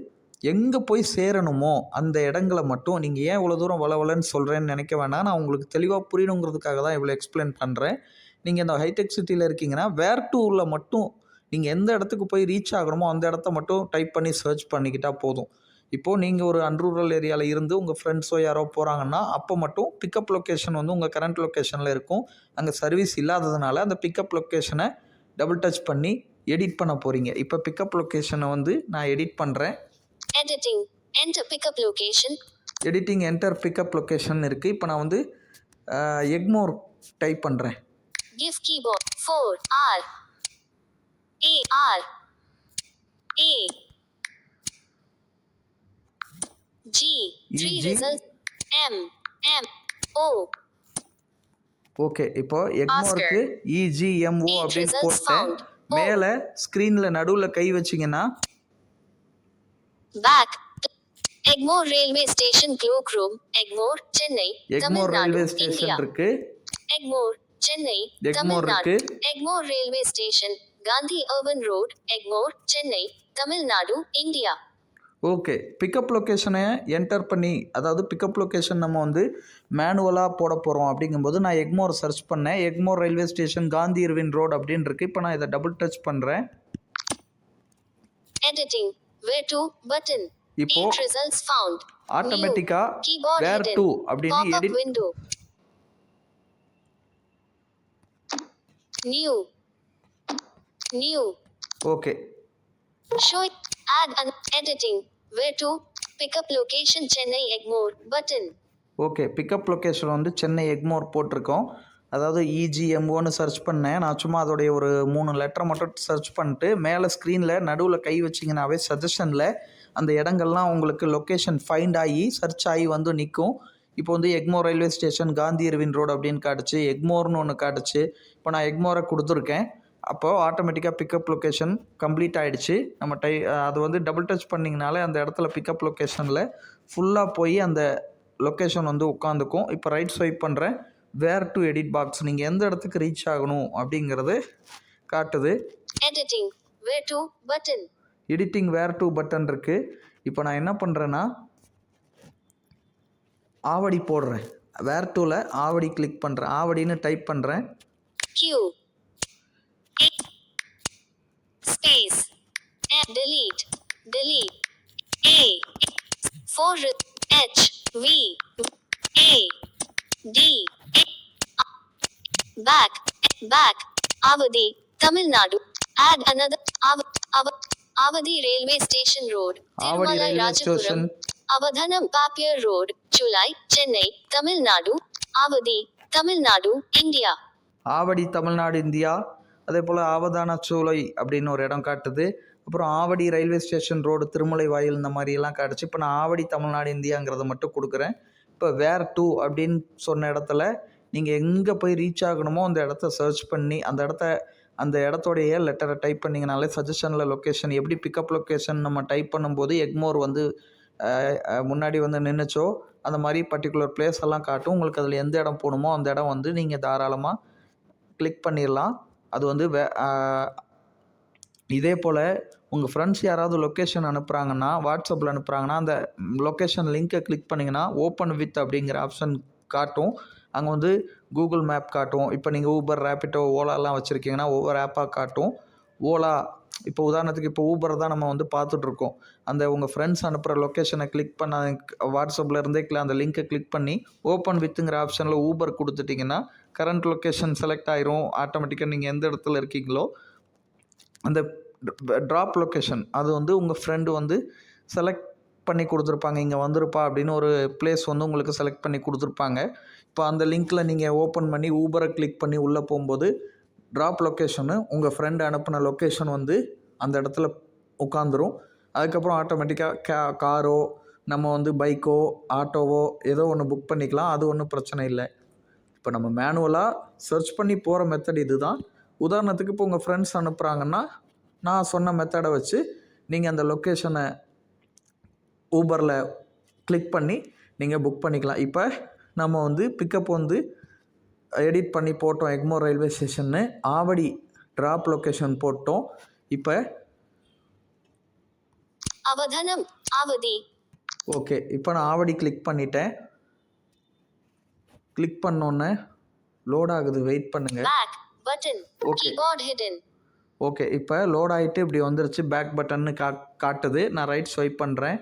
எங்கே போய் சேரணுமோ அந்த இடங்களை மட்டும் நீங்கள் ஏன் இவ்வளோ தூரம் வளவலன்னு சொல்கிறேன்னு நினைக்க வேண்டாம். நான் உங்களுக்கு தெளிவாக புரியணுங்கிறதுக்காக தான் இவ்வளோ எக்ஸ்பிளைன் பண்ணுறேன். நீங்கள் இந்த ஹைடெக் சிட்டியில் இருக்கீங்கன்னா வேர் டூவில் மட்டும் நீங்கள் எந்த இடத்துக்கு போய் ரீச் ஆகணுமோ அந்த இடத்த மட்டும் டைப் பண்ணி சர்ச் பண்ணிக்கிட்டால் போதும். இப்போது நீங்கள் ஒரு அன்ரூரல் ஏரியாவில் இருந்து உங்கள் ஃப்ரெண்ட்ஸோ யாரோ போகிறாங்கன்னா அப்போ மட்டும் பிக்கப் லொக்கேஷன் வந்து உங்கள் கரண்ட் லொக்கேஷனில் இருக்கும். அங்கே சர்வீஸ் இல்லாததுனால அந்த பிக்கப் லொக்கேஷனை டபுள் டச் பண்ணி எடிட் பண்ண போகிறீங்க. இப்போ பிக்கப் லொக்கேஷனை வந்து நான் எடிட் பண்ணுறேன். Editing. Enter pickup location. Editing enter pickup location இருக்குது. இப்போ நான் வந்து எக்மோர் டைப் பண்ணுறேன். Give keyboard 4 R A R A G 3 EG. results M M O. Okay, இப்போ எக்மோருக்கு EGMO Eight அப்படின்னு results போட்டேன். found. மேலே ஸ்க்ரீனில் நடுவில் கை வச்சிங்கன்னா Back. Egmore Railway Station Cloakroom, Egmore, Chennai, Tamil Egmore Nadu, railway station India. இருக்குது. Egmore, Chennai, Tamil Egmore Nadu. இருக்குது. Egmore Railway Station, Gandhi Urban Road, Egmore, Chennai, Tamil Nadu, India. Okay, pickup லொக்கேஷனை என்டர் பண்ணி அதாவது பிக்கப் லொக்கேஷன் நம்ம வந்து மேனுவலாக போட போகிறோம் அப்படிங்கும்போது நான் எக்மோர் சர்ச் பண்ணேன். Egmore railway station Gandhi Irwin road அப்படின்னு இருக்குது. இப்போ நான் இதை டபுள் டச் பண்ணுறேன். Editing. Where to? Button. இப்போ 8 results found. ஆட்டோமேட்டிக்காக View. Keyboard where hidden. To அப்படின்னு Pop-up edit window. New. New. ஓகே. Show it. Add an editing. Where to? Pickup location Chennai Egmore. Button. Okay, pickup location வந்து சென்னை எக்மோர் போட்டிருக்கோம். அதாவது EGMOன்னு சர்ச் பண்ணேன். நான் சும்மா அதோடைய ஒரு 3 லெட்டரை மட்டும் சர்ச் பண்ணிட்டு மேலே ஸ்க்ரீனில் நடுவில் கை வச்சிங்கனாவே சஜஷனில் அந்த இடங்கள்லாம் உங்களுக்கு லொக்கேஷன் ஃபைண்ட் ஆகி சர்ச் ஆகி வந்து நிற்கும். இப்போ வந்து Egmore railway station Gandhi Irwin road அப்படின்னு காட்டுச்சு, எக்மோர்னு ஒன்று காட்டுச்சு. இப்போ நான் எக்மோரை கொடுத்துருக்கேன். அப்போது ஆட்டோமேட்டிக்காக பிக்கப் லொக்கேஷன் கம்ப்ளீட் ஆகிடுச்சு. நம்ம அது வந்து டபுள் டச் பண்ணிங்கனாலே அந்த இடத்துல பிக்கப் லொக்கேஷனில் ஃபுல்லாக போய் அந்த லொக்கேஷன் வந்து உட்காந்துக்கும். இப்போ ரைட் ஸ்வைப் பண்ணுறேன். வேர் டு எடிட் பாக்ஸ் நீங்கள் எந்த இடத்துக்கு ரீச் ஆகணும் அப்படிங்கிறது காட்டுது. Editing. Where to? Button. Editing where to button இருக்குது. இப்போ நான் என்ன பண்ணுறேன்னா ஆவடி போடுறேன். வேர் டூவில் ஆவடி கிளிக் பண்ணுறேன். ஆவடின்னு டைப் பண்ணுறேன். Q. A. Space. F. Delete. Delete. A. 4 H. V. A. D. A. Back. Back. Avadi. Tamil Nadu. Add another. Avadi Railway Station Road. Avadi Tirumala railway station. Rajapuram. Avadhanam Papier Road. Chulai. Chennai. Tamil Nadu. Avadi. Tamil Nadu. India. Avadi Tamil Nadu India. அதே போல் ஆவதான சோலை அப்படின்னு ஒரு இடம் காட்டுது. அப்புறம் Avadi railway station road Thirumalai வாயில் இந்த மாதிரியெல்லாம் காட்டுச்சு. இப்போ நான் ஆவடி தமிழ்நாடு இந்தியாங்கிறத மட்டும் கொடுக்குறேன். இப்போ வேர் டூ அப்படின்னு சொன்ன இடத்துல நீங்கள் எங்கே போய் ரீச் ஆகணுமோ அந்த இடத்த சர்ச் பண்ணி அந்த இடத்தோடைய லெட்டரை டைப் பண்ணிங்கனாலே சஜஷனில் லொக்கேஷன் எப்படி பிக்கப் லொக்கேஷன் நம்ம டைப் பண்ணும்போது எக்மோர் வந்து முன்னாடி வந்து நின்றுச்சோ அந்த மாதிரி பர்டிகுலர் பிளேஸ் எல்லாம் காட்டும். உங்களுக்கு அதில் எந்த இடம் போகணுமோ அந்த இடம் வந்து நீங்கள் தாராளமாக கிளிக் பண்ணிடலாம். அது வந்து இதே போல் உங்கள் ஃப்ரெண்ட்ஸ் யாராவது லொக்கேஷன் அனுப்புகிறாங்கன்னா வாட்ஸ்அப்பில் அனுப்புகிறாங்கன்னா அந்த லொக்கேஷன் லிங்க்கை கிளிக் பண்ணிங்கன்னா ஓப்பன் வித் அப்படிங்கிற ஆப்ஷன் காட்டும். அங்கே வந்து கூகுள் மேப் காட்டும். இப்போ நீங்கள் ஊபர், ரேபிட்டோ, ஓலாலாம் வச்சுருக்கீங்கன்னா ஒவ்வொரு ஆப்பாக காட்டும். ஓலா, இப்போ உதாரணத்துக்கு இப்போ ஊபர் தான் நம்ம வந்து பார்த்துட்ருக்கோம். அந்த உங்கள் ஃப்ரெண்ட்ஸ் அனுப்புகிற லொக்கேஷனை கிளிக் பண்ண வாட்ஸ்அப்பில் இருந்தே அந்த லிங்க்கை கிளிக் பண்ணி ஓப்பன் வித்துங்கிற ஆப்ஷனில் ஊபர் கொடுத்துட்டிங்கன்னா கரண்ட் லொக்கேஷன் செலக்ட் ஆயிரும். ஆட்டோமேட்டிக்காக நீங்கள் எந்த இடத்துல இருக்கீங்களோ அந்த ட்ராப் லொக்கேஷன் அது வந்து உங்கள் ஃப்ரெண்டு வந்து செலக்ட் பண்ணி கொடுத்துருப்பாங்க. இங்கே வந்துருப்பா அப்படின்னு ஒரு பிளேஸ் வந்து உங்களுக்கு செலக்ட் பண்ணி கொடுத்துருப்பாங்க. இப்போ அந்த லிங்க்கில் நீங்கள் ஓப்பன் பண்ணி ஊபரை கிளிக் பண்ணி உள்ளே போகும்போது ட்ராப் லொக்கேஷனு உங்கள் ஃப்ரெண்டு அனுப்பின லொக்கேஷன் வந்து அந்த இடத்துல உட்காந்துரும். அதுக்கப்புறம் ஆட்டோமேட்டிக்காக காரோ நம்ம வந்து பைக்கோ ஆட்டோவோ ஏதோ ஒன்று புக் பண்ணிக்கலாம். அது ஒன்றும் பிரச்சனை இல்லை. இப்போ நம்ம மேனுவலாக சர்ச் பண்ணி போகிற மெத்தட் இது தான். உதாரணத்துக்கு இப்போ உங்கள் ஃப்ரெண்ட்ஸ் அனுப்புகிறாங்கன்னா நான் சொன்ன மெத்தடை வச்சு நீங்கள் அந்த லொக்கேஷனை ஊபரில் கிளிக் பண்ணி நீங்கள் புக் பண்ணிக்கலாம். இப்போ நம்ம வந்து பிக்கப் வந்து எடிட் பண்ணி போட்டோம். எக்மோர் ரயில்வே ஸ்டேஷன்னு ஆவடி ட்ராப் லொக்கேஷன் போட்டோம். இப்போ அவதானம் ஆவதி. ஓகே, இப்போ நான் ஆவடி கிளிக் பண்ணிட்டேன். கிளிக் பண்ணோன்னே லோட் ஆகுது, வெயிட் பண்ணுங்கள். Back button keyboard hidden. Okay, இப்போ லோட் ஆகிட்டு இப்படி வந்துருச்சு. பேக் பட்டன்னு காட்டுது. நான் ரைட் ஸ்வைப் பண்ணுறேன்.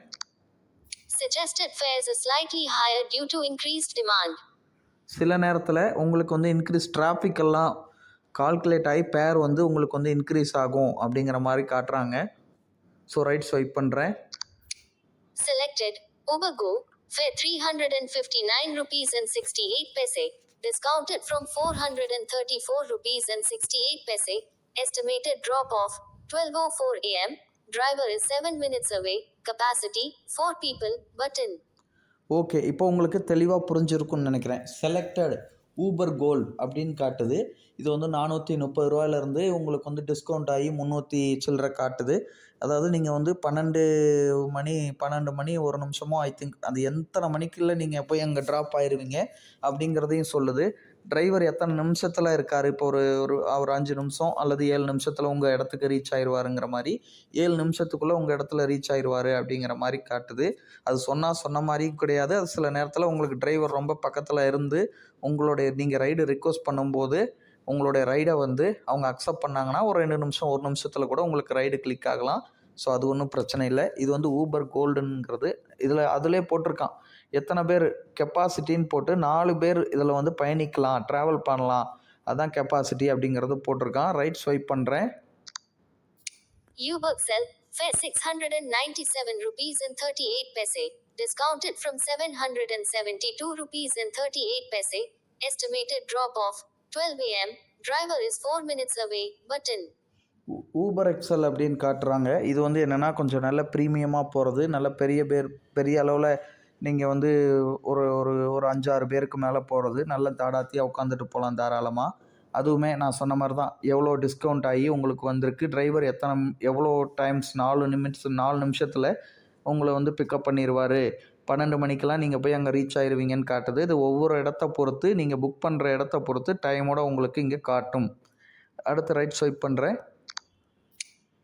Suggested fares are slightly higher due to increased demand. சில நேரத்தில் உங்களுக்கு வந்து இன்க்ரீஸ் டிராஃபிக் எல்லாம் கால்குலேட் ஆகி பேர் வந்து உங்களுக்கு வந்து இன்க்ரீஸ் ஆகும் அப்படிங்கிற மாதிரி காட்டுறாங்க. ஸோ ரைட் ஸ்வைப் பண்ணுறேன். Selected Uber Go fare 359 rupees and 68 paise. Discounted from 434 rupees and 68 paise. Estimated drop off 12:04 am. Driver is 7 minutes away. Capacity 4 people. Button. Okay, இப்போ உங்களுக்கு தெளிவாக புரிஞ்சிருக்குன்னு நினைக்கிறேன். செலக்டட் ஊபர் கோல்டு அப்படின்னு காட்டுது. இது வந்து 430 ரூபாயிலேருந்து உங்களுக்கு வந்து டிஸ்கவுண்ட் ஆகி 300 சில்லரை காட்டுது. அதாவது நீங்கள் வந்து 12 மணி 1 நிமிஷமோ ஐ திங்க் அது எத்தனை மணிக்குள்ளே நீங்கள் போய் அங்கே ட்ராப் ஆயிடுவீங்க அப்படிங்கிறதையும் சொல்லுது. டிரைவர் எத்தனை நிமிஷத்தில் இருக்கார். இப்போ ஒரு 5 நிமிஷம் அல்லது 7 நிமிஷத்தில் உங்கள் இடத்துக்கு ரீச் ஆயிடுவாருங்கிற மாதிரி 7 நிமிஷத்துக்குள்ளே உங்கள் இடத்துல ரீச் ஆயிடுவார் அப்படிங்கிற மாதிரி காட்டுது. அது சொன்ன மாதிரியும் கிடையாது. அது சில நேரத்தில் உங்களுக்கு டிரைவர் ரொம்ப பக்கத்தில் இருந்து நீங்கள் ரைடு ரிக்வஸ்ட் பண்ணும்போது உங்களுடைய ரைடை வந்து அவங்க அக்செப்ட் பண்ணாங்கன்னா ஒரு 2 நிமிஷம் 1 நிமிஷத்தில் கூட உங்களுக்கு ரைடு கிளிக் ஆகலாம். ஸோ அது ஒன்றும் பிரச்சனை இல்லை. இது வந்து ஊபர் கோல்டுங்கிறது அதிலே போட்டிருக்கான் எத்தனை பேர் கெப்பாசிட்டின்னு போட்டு 4 பேர் இதில் வந்து பயணிக்கலாம், ட்ராவல் பண்ணலாம். அதான் கெப்பாசிட்டி அப்படிங்கிறது போட்டிருக்கான். ரைட் ஸ்வைப் பண்ணுறேன். Uber Xel fare 697 rupees and 38 paise. Discounted from 772 rupees and 38 paise. Estimated drop off 12 am. Driver is 4 minutes away. Button. Uber XL அப்படின்னு காட்டுறாங்க. இது வந்து என்னென்னா கொஞ்சம் நல்ல ப்ரீமியமாக போகிறது. நல்ல பெரிய அளவில் நீங்கள் வந்து ஒரு 5-6 பேருக்கு மேலே போகிறது. நல்ல தாடாத்தியாக உட்காந்துட்டு போகலாம் தாராளமாக. அதுவுமே நான் சொன்ன மாதிரி தான் எவ்வளோ டிஸ்கவுண்ட் ஆகி உங்களுக்கு வந்திருக்கு. டிரைவர் எவ்வளோ டைம்ஸ் 4 நிமிஷத்தில் உங்களை வந்து பிக்கப் பண்ணிடுவார். 12 மணிக்கெலாம் நீங்கள் போய் அங்கே ரீச் ஆயிடுவீங்கன்னு காட்டுது. இது ஒவ்வொரு இடத்த பொறுத்து நீங்கள் புக் பண்ணுற இடத்த பொறுத்து டைமோட உங்களுக்கு இங்கே காட்டும். அடுத்து ரைட் ஸ்வைப் பண்ணுறேன்.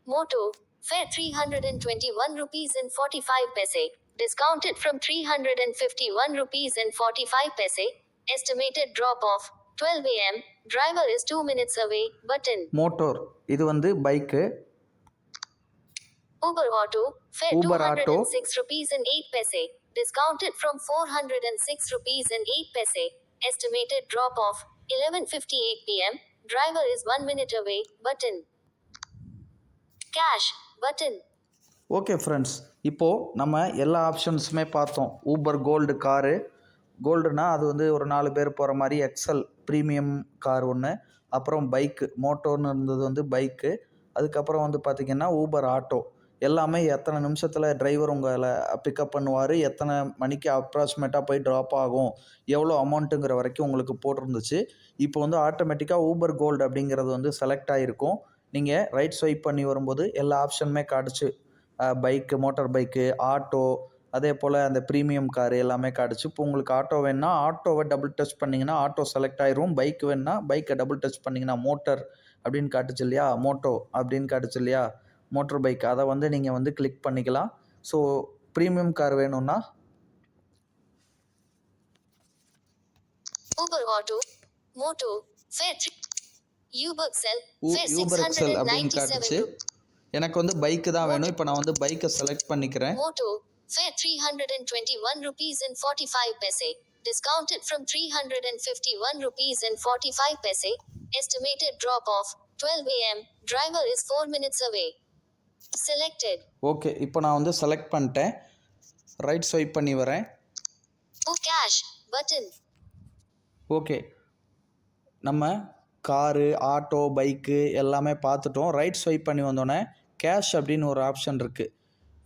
Moto fare 321 rupees and 45 paise. Discounted from 351 rupees and 45 paise. Estimated drop off 12 am. Driver is 2 minutes away. Button. Motor இது வந்து bike. Uber Auto fare Uber Auto 206 rupees and 8 paise. Discounted from 406 rupees and 8 paise. Estimated drop off 11:58 pm. Driver is 1 minute away. Button. Cash. Button. Okay friends, இப்போது நம்ம எல்லா ஆப்ஷன்ஸுமே பார்த்தோம். Uber gold car. கோல்டுனா அது வந்து ஒரு 4 பேர் போகிற மாதிரி எக்ஸல் ப்ரீமியம் கார் ஒன்று. அப்புறம் பைக்கு மோட்டோன்னு இருந்தது வந்து பைக்கு. அதுக்கப்புறம் வந்து பார்த்திங்கன்னா ஊபர் ஆட்டோ. எல்லாமே எத்தனை நிமிஷத்தில் டிரைவர் உங்களை பிக்கப் பண்ணுவார், எத்தனை மணிக்கு அப்ராக்சிமேட்டாக போய் ட்ராப் ஆகும், எவ்வளோ அமௌண்ட்டுங்கிற வரைக்கும் உங்களுக்கு போட்டிருந்துச்சு. இப்போ வந்து ஆட்டோமேட்டிக்காக ஊபர் கோல்டு அப்படிங்கிறது வந்து செலக்ட் ஆகிருக்கும். நீங்கள் ரைட் ஸ்வைப் பண்ணி வரும்போது எல்லா ஆப்ஷனுமே காட்டுச்சு. பைக்கு, மோட்டார் பைக்கு, ஆட்டோ, அதே போல் அந்த ப்ரீமியம் காரு எல்லாமே காட்டுச்சு. இப்போ உங்களுக்கு ஆட்டோ வேணுன்னா ஆட்டோவை டபுள் டச் பண்ணிங்கன்னா ஆட்டோ செலக்ட் ஆயிரும். பைக் வேணுன்னா பைக்கை டபுள் டச் பண்ணிங்கன்னா மோட்டர் அப்படின்னு காட்டுச்சு இல்லையா, மோட்டோ அப்படின்னு காட்டுச்சு இல்லையா, மோட்டர் பைக். அதை வந்து நீங்கள் வந்து கிளிக் பண்ணிக்கலாம். ஸோ ப்ரீமியம் கார் வேணும்னா Uber Auto Moto fare Uberxel, fare Uber XL அப்படின்னு 697 காட்டுச்சு. rupees. எனக்கு வந்து பைக்கு தான் வேணும். இப்போ நான் வந்து பைக்கை செலக்ட் பண்ணிக்கிறேன். Moto, fare 321 rupees and 45 paise. Discounted from 351 rupees and 45 paise. Estimated drop off 12 am. Driver is 4 minutes away. Selected. Okay, இப்போ நான் வந்து செலக்ட் பண்ணிட்டேன். ரைட் ஸ்வைப் பண்ணி வரேன். Book cash button. ஓகே, நம்ம காரு, ஆட்டோ, பைக்கு எல்லாமே பார்த்துட்டோம். ரைட் ஸ்வைப் பண்ணி வந்தோடனே கேஷ் அப்படின்னு ஒரு ஆப்ஷன் இருக்குது.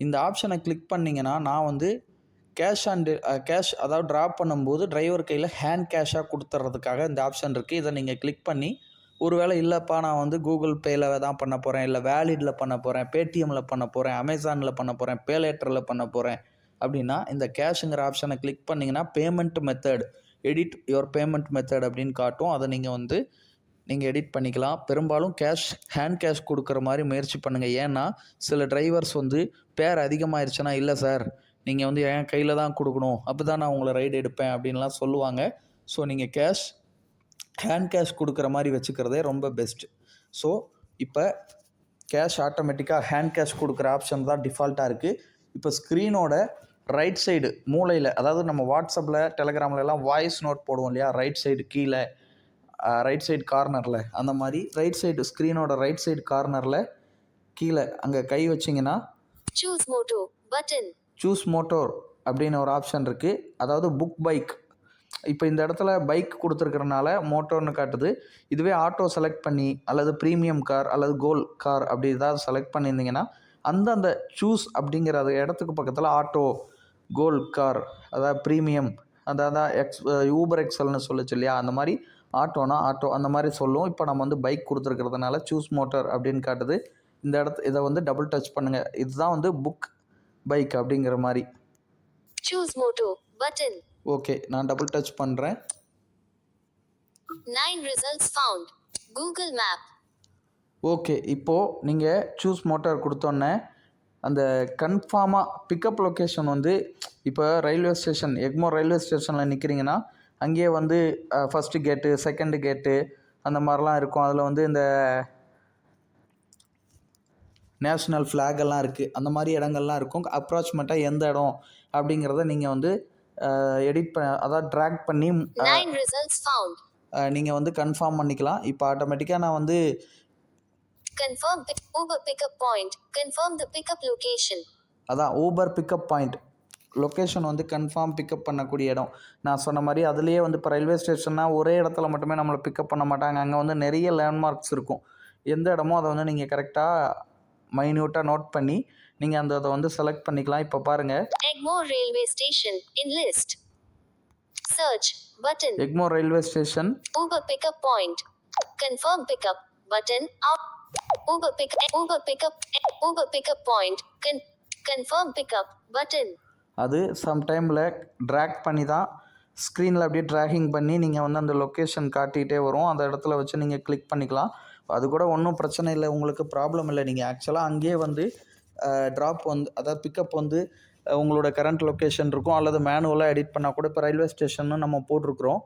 இந்த ஆப்ஷனை கிளிக் பண்ணிங்கன்னா நான் வந்து கேஷ் அதாவது ட்ராப் பண்ணும்போது டிரைவர் கையில் ஹேண்ட் கேஷாக கொடுத்துட்றதுக்காக இந்த ஆப்ஷன் இருக்குது. இதை நீங்கள் கிளிக் பண்ணி ஒருவேளை இல்லைப்பா நான் வந்து கூகுள் பேயில் தான் பண்ண போகிறேன், இல்லை வேலிடில் பண்ண போகிறேன், பேடிஎம்மில் பண்ண போகிறேன், அமேசானில் பண்ண போகிறேன், பேலேட்டரில் பண்ண போகிறேன் அப்படின்னா இந்த கேஷுங்கிற ஆப்ஷனை கிளிக் பண்ணிங்கன்னா payment method, edit your payment method அப்படின்னு காட்டும். அதை நீங்கள் எடிட் பண்ணிக்கலாம். பெரும்பாலும் ஹேண்ட் கேஷ் கொடுக்குற மாதிரி முயற்சி பண்ணுங்கள். ஏன்னா சில டிரைவர்ஸ் வந்து பேர் அதிகமாகிடுச்சுன்னா இல்லை சார் நீங்கள் வந்து என் கையில் தான் கொடுக்கணும், அப்போ தான் நான் உங்களை ரைடு எடுப்பேன் அப்படின்லாம் சொல்லுவாங்க. ஸோ நீங்கள் ஹேண்ட் கேஷ் கொடுக்குற மாதிரி வச்சுக்கிறதே ரொம்ப பெஸ்ட்டு. ஸோ இப்போ கேஷ் ஆட்டோமேட்டிக்காக ஹேண்ட் கேஷ் கொடுக்குற ஆப்ஷன் தான் டிஃபால்ட்டாக இருக்குது. இப்போ ஸ்க்ரீனோட ரைட் சைடு மூலையில், அதாவது நம்ம வாட்ஸ்அப்பில் டெலகிராம்லலாம் வாய்ஸ் நோட் போடுவோம் இல்லையா, ரைட் சைடு கீழே ரைட் சைடு கார்னரில், அந்த மாதிரி ரைட் சைடு ஸ்க்ரீனோட ரைட் சைடு கார்னரில் கீழே அங்கே கை வச்சிங்கன்னா Choose Moto button. Choose motor அப்படின்னு ஒரு ஆப்ஷன் இருக்குது. அதாவது புக் பைக். இப்போ இந்த இடத்துல பைக் கொடுத்துருக்கறனால மோட்டோர்னு காட்டுது. இதுவே ஆட்டோ செலக்ட் பண்ணி அல்லது ப்ரீமியம் கார் அல்லது கோல்ட் கார் அப்படி ஏதாவது செலக்ட் பண்ணியிருந்தீங்கன்னா அந்த சூஸ் அப்படிங்கிற அது இடத்துக்கு பக்கத்தில் ஆட்டோ, கோல்ட் கார், அதாவது ப்ரீமியம், அதாவது ஊபர் எக்ஸல்னு சொல்லுச்சு இல்லையா, அந்த மாதிரி ஆட்டோனா ஆட்டோ அந்த மாதிரி சொல்லும். இப்போ நம்ம வந்து பைக் கொடுத்துருக்கிறதுனால சூஸ் மோட்டர் அப்படின்னு காட்டுது. இதை வந்து டபுள் டச் பண்ணுங்கள். இதுதான் வந்து புக் பைக் அப்படிங்கிற மாதிரி. Choose Moto button. ஓகே, நான் டபுள் டச் பண்ணுறேன். 9 results found. Google Map. Okay, இப்போது நீங்கள் சூஸ் மோட்டார் கொடுத்தோன்னே அந்த கன்ஃபார்மாக பிக்கப் லொக்கேஷன் வந்து இப்போ ரயில்வே ஸ்டேஷன், எக்மோர் ரயில்வே ஸ்டேஷனில் நிற்கிறீங்கன்னா அங்கேயே வந்து ஃபஸ்ட்டு கேட்டு, செகண்டு கேட்டு அந்த மாதிரிலாம் இருக்கும். அதில் வந்து இந்த நேஷ்னல் ஃப்ளாக் எல்லாம் இருக்குது. அந்த மாதிரி இடங்கள்லாம் இருக்கும். அப்ராக்சிமேட்டாக எந்த இடம் அப்படிங்கிறத நீங்கள் வந்து அதாவது ட்ராக் பண்ணி 9 results found. நீங்கள் வந்து கன்ஃபார்ம் பண்ணிக்கலாம். இப்போ ஆட்டோமேட்டிக்காக நான் வந்து Confirm Uber pickup point. Confirm the pickup location. அதான் ஊபர் பிக்கப் பாயிண்ட் லொக்கேஷன் வந்து கன்ஃபார்ம் பிக்கப் பண்ணக்கூடிய இடம். நான் சொன்ன மாதிரி அதுலேயே வந்து இப்போ ரயில்வே ஸ்டேஷன்னா ஒரே இடத்துல மட்டுமே நம்மளை பிக்கப் பண்ண மாட்டாங்க. அங்கே வந்து நிறைய லேண்ட்மார்க்ஸ் இருக்கும். எந்த இடமோ அதை வந்து நீங்கள் கரெக்டாக மைன்யூட்டாக நோட் பண்ணி நீங்கள் அதை வந்து செலக்ட் பண்ணிக்கலாம். இப்போ பாருங்கள், Egmore Railway Station in list. Search button. Egmore railway station, Uber pickup point. Confirm pickup button. Out. Uber pickup point. Confirm pickup button. அது சம்டைமில் ட்ராக் பண்ணி தான் ஸ்க்ரீனில் அப்படியே ட்ராகிங் பண்ணி நீங்கள் வந்து அந்த லொக்கேஷன் காட்டிகிட்டே வரும். அந்த இடத்துல வச்சு நீங்கள் கிளிக் பண்ணிக்கலாம். அது கூட ஒன்றும் பிரச்சனை இல்லை, உங்களுக்கு ப்ராப்ளம் இல்லை. நீங்கள் ஆக்சுவலாக அங்கேயே வந்து ட்ராப் வந்து அதாவது பிக்கப் வந்து உங்களோட கரண்ட் லொக்கேஷன் இருக்கும், அல்லது மேனுவலாக எடிட் பண்ணால் கூட இப்போ ரயில்வே ஸ்டேஷன்னு நம்ம போட்டிருக்கிறோம்.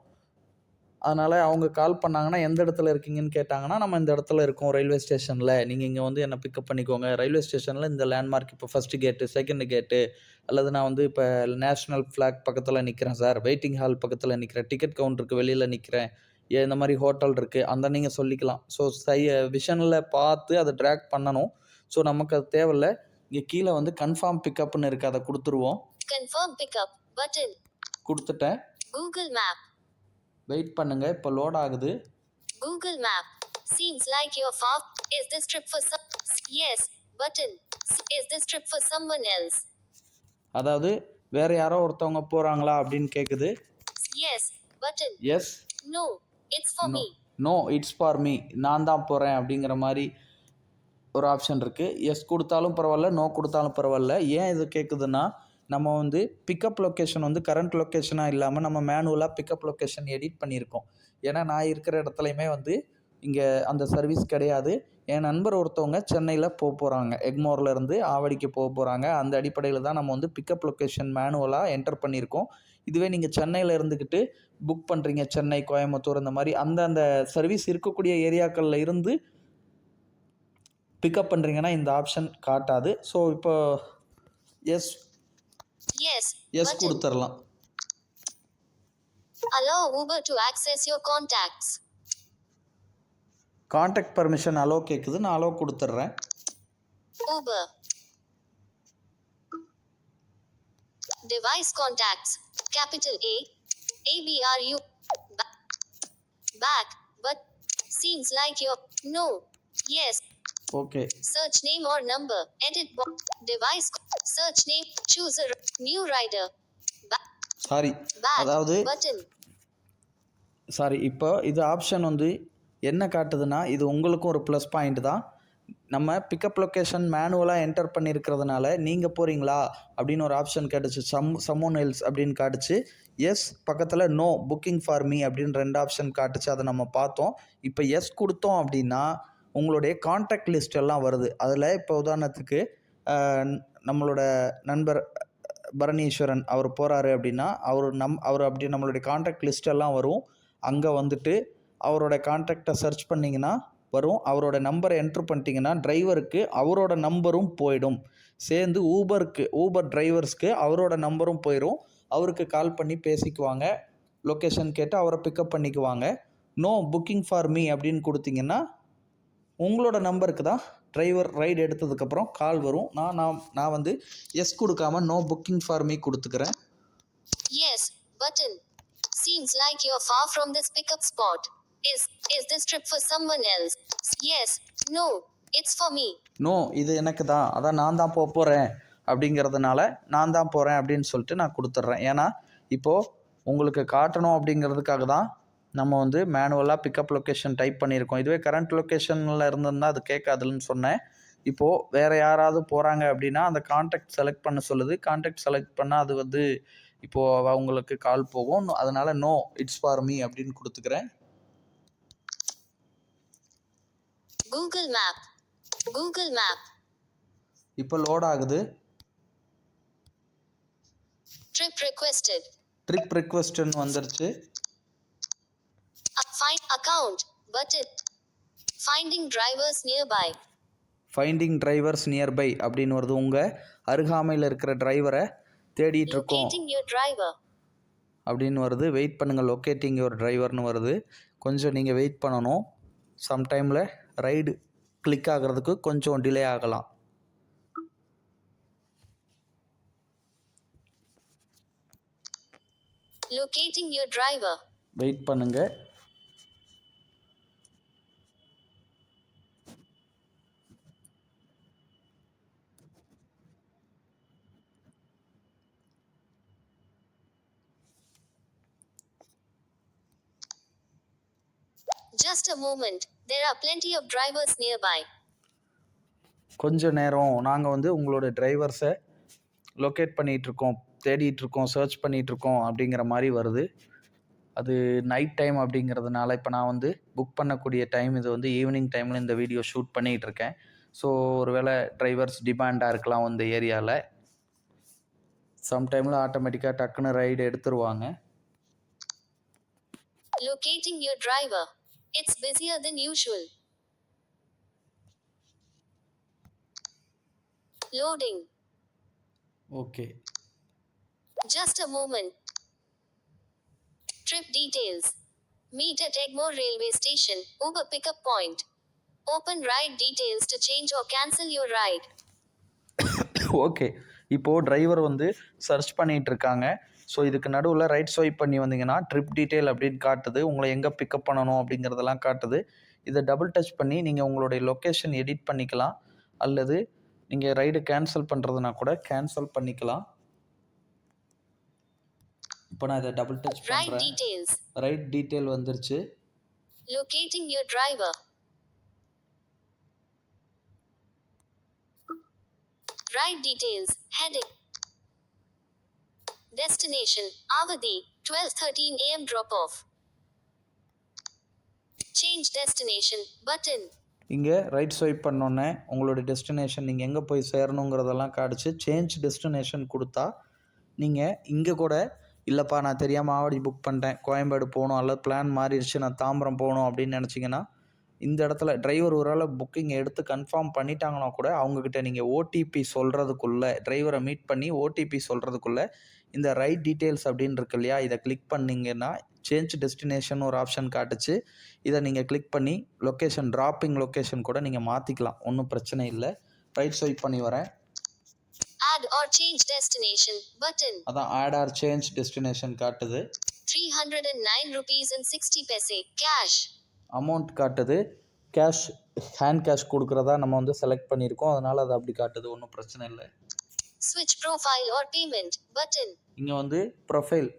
அதனால் அவங்க கால் பண்ணாங்கன்னா எந்த இடத்துல இருக்கீங்கன்னு கேட்டாங்கன்னா நம்ம இந்த இடத்துல இருக்கோம் ரயில்வே ஸ்டேஷனில், நீங்கள் இங்கே வந்து என்னை பிக்கப் பண்ணிக்கோங்க. ரயில்வே ஸ்டேஷனில் இந்த லேண்ட்மார்க் இப்போ ஃபஸ்ட்டு கேட்டு, செகண்டு கேட்டு, அல்லது நான் வந்து இப்போ நேஷ்னல் ஃப்ளாக் பக்கத்தில் நிற்கிறேன் சார், வெயிட்டிங் ஹால் பக்கத்தில் நிற்கிறேன், டிக்கெட் கவுண்டருக்கு வெளியில் நிற்கிறேன், இந்த மாதிரி ஹோட்டல் இருக்குது, அந்த நீங்கள் சொல்லிக்கலாம். ஸோ விஷனில் பார்த்து அதை ட்ராக் பண்ணணும். ஸோ நமக்கு அது தேவையில்லை. இங்கே கீழே வந்து கன்ஃபார்ம் பிக்கப்னு இருக்குது, அதை கொடுத்துருவோம். Confirm pickup button. கொடுத்துட்டேன். Google Map. வெயிட் பண்ணுங்கள், இப்போ லோட் ஆகுது. Google Map. Seems like you're far. Is this trip for some? Yes. Button. Is this trip for someone else? அதாவது வேறு யாரோ ஒருத்தவங்க போகிறாங்களா அப்படின்னு கேட்குது. Yes. Button. Yes. No. It's for me. No, it's for me, நான் தான் போகிறேன் அப்படிங்கிற மாதிரி ஒரு ஆப்ஷன் இருக்குது. எஸ் கொடுத்தாலும் பரவாயில்ல, நோ கொடுத்தாலும் பரவாயில்ல. ஏன் இது கேட்குதுன்னா நம்ம வந்து பிக்கப் லொக்கேஷன் வந்து கரண்ட் லொக்கேஷனாக இல்லாமல் நம்ம மேனுவலாக பிக்கப் லொக்கேஷன் எடிட் பண்ணியிருக்கோம். ஏன்னா நான் இருக்கிற இடத்துலையுமே வந்து இங்கே அந்த சர்வீஸ் கிடையாது. என் நண்பர் ஒருத்தவங்க சென்னையில் போகிறாங்க, எக்மோர்லேருந்து ஆவடிக்கு போகிறாங்க. அந்த அடிப்படையில் தான் நம்ம வந்து பிக்கப் லொக்கேஷன் மேனுவலாக என்டர் பண்ணியிருக்கோம். இதுவே நீங்கள் சென்னையில் இருந்துக்கிட்டு புக் பண்ணுறீங்க, சென்னை, கோயம்புத்தூர் இந்த மாதிரி அந்த சர்வீஸ் இருக்கக்கூடிய ஏரியாக்களில் இருந்து பிக்கப் பண்ணுறீங்கன்னா இந்த ஆப்ஷன் காட்டாது. ஸோ இப்போ எஸ் Yes. Yes Button. கொடுத்துடலாம். Allow Uber to access your contacts. Contact permission allow கேட்குது, நான் அலோ கொடுத்துட்றேன். Uber. Device contacts. Capital A. ABRU. Back. But. Seems like you're. No. Yes. Okay, Search name or number. Edit box. Device. Search name. Choose a. New rider. Sorry, Back. அதாவது Button. இப்போ இது ஆப்ஷன் வந்து என்ன காட்டுதுன்னா, இது உங்களுக்கும் ஒரு ப்ளஸ் பாயிண்ட் தான். நம்ம பிக்கப் லொக்கேஷன் மேனுவலாக என்டர் பண்ணியிருக்கிறதுனால நீங்கள் போகிறீங்களா அப்படின்னு ஒரு ஆப்ஷன் கேட்டுச்சு. சம்மோன் எல்ஸ் அப்படின்னு காட்டுச்சு. எஸ் பக்கத்தில் நோ புக்கிங் ஃபார் மீ அப்படின்னு 2 ஆப்ஷன் காட்டுச்சு. அதை நம்ம பார்த்தோம். இப்போ எஸ் கொடுத்தோம் அப்படின்னா உங்களுடைய கான்டாக்ட் லிஸ்ட் எல்லாம் வருது. அதில் இப்போ உதாரணத்துக்கு நம்மளோட நண்பர் பரணீஸ்வரன் அவர் போகிறாரு அப்படின்னா அவர் அப்படி நம்மளுடைய கான்டாக்ட் லிஸ்ட் எல்லாம் வரும். அங்கே வந்துட்டு அவரோட கான்டாக்டை சர்ச் பண்ணிங்கன்னா வரும். அவரோட நம்பரை என்ட்ரு பண்ணிட்டீங்கன்னா டிரைவருக்கு அவரோட நம்பரும் போயிடும். சேர்ந்து ஊபர் டிரைவர்ஸ்க்கு அவரோட நம்பரும் போயிடும். அவருக்கு கால் பண்ணி பேசிக்குவாங்க, லொக்கேஷன் கேட்டு அவரை பிக்கப் பண்ணிக்குவாங்க. நோ புக்கிங் ஃபார் மீ அப்படின்னு கொடுத்தீங்கன்னா உங்களோட நம்பருக்கு தான் டிரைவர் ரைடு எடுத்ததுக்கப்புறம் கால் வரும். நான் வந்து எஸ் கொடுக்காம நோ புக்கிங் ஃபார் மீ கொடுத்துக்கிறேன். Yes. Button. Seems like you're far from this pickup spot. Is this trip for someone else? Yes. No. It's for me. No, இது எனக்கு தான், அதான் நான் தான் போகிறேன் அப்படிங்கிறதுனால நான் தான் போகிறேன் அப்படின்னு சொல்லிட்டு நான் கொடுத்துட்றேன். ஏன்னா இப்போது உங்களுக்கு காட்டணும் அப்படிங்கிறதுக்காக தான் நம்ம வந்து மேனுவலாக பிக்கப் லொக்கேஷன் டைப் பண்ணியிருக்கோம். இதுவே கரண்ட் லொக்கேஷனில் இருந்திருந்தால் அது கேட்காதுன்னு சொன்னேன். இப்போது வேறு யாராவது போகிறாங்க அப்படின்னா அந்த கான்டாக்ட் செலக்ட் பண்ண சொல்லுது. கான்டாக்ட் செலக்ட் பண்ணால் அது வந்து இப்போது அவங்களுக்கு கால் போகும். அதனால் நோ இட்ஸ் ஃபார் மீ அப்படின்னு கொடுத்துக்கிறேன். Google Map. Google Map. இப்போ லோட் ஆகுது. Trip requested. ட்ரிப் ரிக்வெஸ்ட்னு வந்துருச்சு. Find account. Button. Finding drivers nearby. Finding drivers nearby அப்படின்னு வருது. உங்கள் அருகாமையில் இருக்கிற டிரைவரை தேடிட்டு இருக்கோம் Locating your driver. அப்படின்னு வருது. வெயிட் பண்ணுங்கள், லொக்கேட்டிங் யுவர் டிரைவர்னு வருது. கொஞ்சம் நீங்கள் வெயிட் பண்ணணும். சம்டைமில் ரைடு கிளிக் ஆகிறதுக்கு கொஞ்சம் டிலே ஆகலாம். Locating your driver. வெயிட் பண்ணுங்கள். Just a moment. There are plenty of drivers nearby. கொஞ்ச நேரம் நாங்கள் வந்து உங்களோட டிரைவர்ஸை லொக்கேட் பண்ணிகிட்ருக்கோம், தேடிட்டுருக்கோம், சர்ச் பண்ணிகிட்ருக்கோம் அப்படிங்கிற மாதிரி வருது. அது நைட் டைம் அப்படிங்கிறதுனால இப்போ நான் வந்து புக் பண்ணக்கூடிய டைம் இது வந்து ஈவினிங் டைமில் இந்த வீடியோ ஷூட் பண்ணிகிட்ருக்கேன். ஸோ ஒருவேளை டிரைவர்ஸ் டிமாண்டாக இருக்கலாம் இந்த ஏரியாவில். சம்டைமில் ஆட்டோமேட்டிக்காக டக்குன்னு ரைடு எடுத்துருவாங்க. Locating your driver. It's busier than usual. Loading. Okay, Just a moment. Trip details. Meet at Egmore Railway Station, Uber pickup point. Open ride details to change or cancel your ride. Okay. இப்போது டிரைவர் வந்து சர்ச் பண்ணிகிட்டு இருக்காங்க. ஸோ இதுக்கு நடுவில் ரைட் ஸ்வைப் பண்ணி வந்தீங்கன்னா ட்ரிப் டீட்டெயில் அப்படின்னு காட்டுது. உங்களை எங்கே பிக்கப் பண்ணணும் அப்படிங்கிறதெல்லாம் காட்டுது. இதை டபுள் டச் பண்ணி நீங்கள் உங்களுடைய லொக்கேஷன் எடிட் பண்ணிக்கலாம். அல்லது நீங்கள் ரைடு கேன்சல் பண்ணுறதுனா கூட கேன்சல் பண்ணிக்கலாம். இப்போ நான் இதை டபுள் டச் Ride பண்ணுறேன். details. ரைட் டீட்டெயில் வந்துருச்சு. Locating your driver. Ride details. Heading. Destination. Avadi. 12:13 a.m. drop off. Change destination. Button. இங்கே ரைட் ஸ்வைப் பண்ணோன்னே உங்களுடைய டெஸ்டினேஷன் நீங்கள் எங்கே போய் சேரணுங்கிறதெல்லாம் காடிச்சு சேஞ்ச் டெஸ்டினேஷன் கொடுத்தா நீங்கள் இங்கே கூட இல்லைப்பா நான் தெரியாமல் ஆவடி புக் பண்ணிட்டேன், கோயம்பேடு போகணும், அல்லது பிளான் மாறிடுச்சு நான் தாம்பரம் போகணும் அப்படின்னு நினச்சிங்கன்னா இந்த இடத்துல டிரைவர் ஒரு வேளை புக்கிங் எடுத்து கன்ஃபார்ம் பண்ணிட்டாங்கன்னா கூட அவங்கக்கிட்ட நீங்கள் ஓடிபி சொல்கிறதுக்குள்ளே, டிரைவரை மீட் பண்ணி ஓடிபி சொல்கிறதுக்குள்ளே இந்த ரைட் டீட்டெயில்ஸ் அப்படின்னு இருக்கு இல்லையா, இதை கிளிக் பண்ணிங்கன்னா சேஞ்ச் டெஸ்டினேஷன் ஒரு ஆப்ஷன் காட்டுச்சு. இதை நீங்கள் கிளிக் பண்ணி லொக்கேஷன், ட்ராப்பிங் லொக்கேஷன் கூட நீங்கள் மாற்றிக்கலாம், ஒன்றும் பிரச்சனை இல்லை. ரைட் ஸ்வைப் பண்ணி வரேன். Add or change destination button. அதான் ஆட் ஆர் சேஞ்ச் டெஸ்டினேஷன் காட்டுது. 309 rupees and 60 paise cash. Amount காட்டுது. கேஷ், ஹேண்ட் கேஷ் கொடுக்குறதா நம்ம வந்து செலக்ட் பண்ணியிருக்கோம், அதனால் அது அப்படி காட்டுது, ஒன்றும் பிரச்சனை இல்லை. Switch profile or payment button. இங்கே வந்து ப்ரொஃபைல்,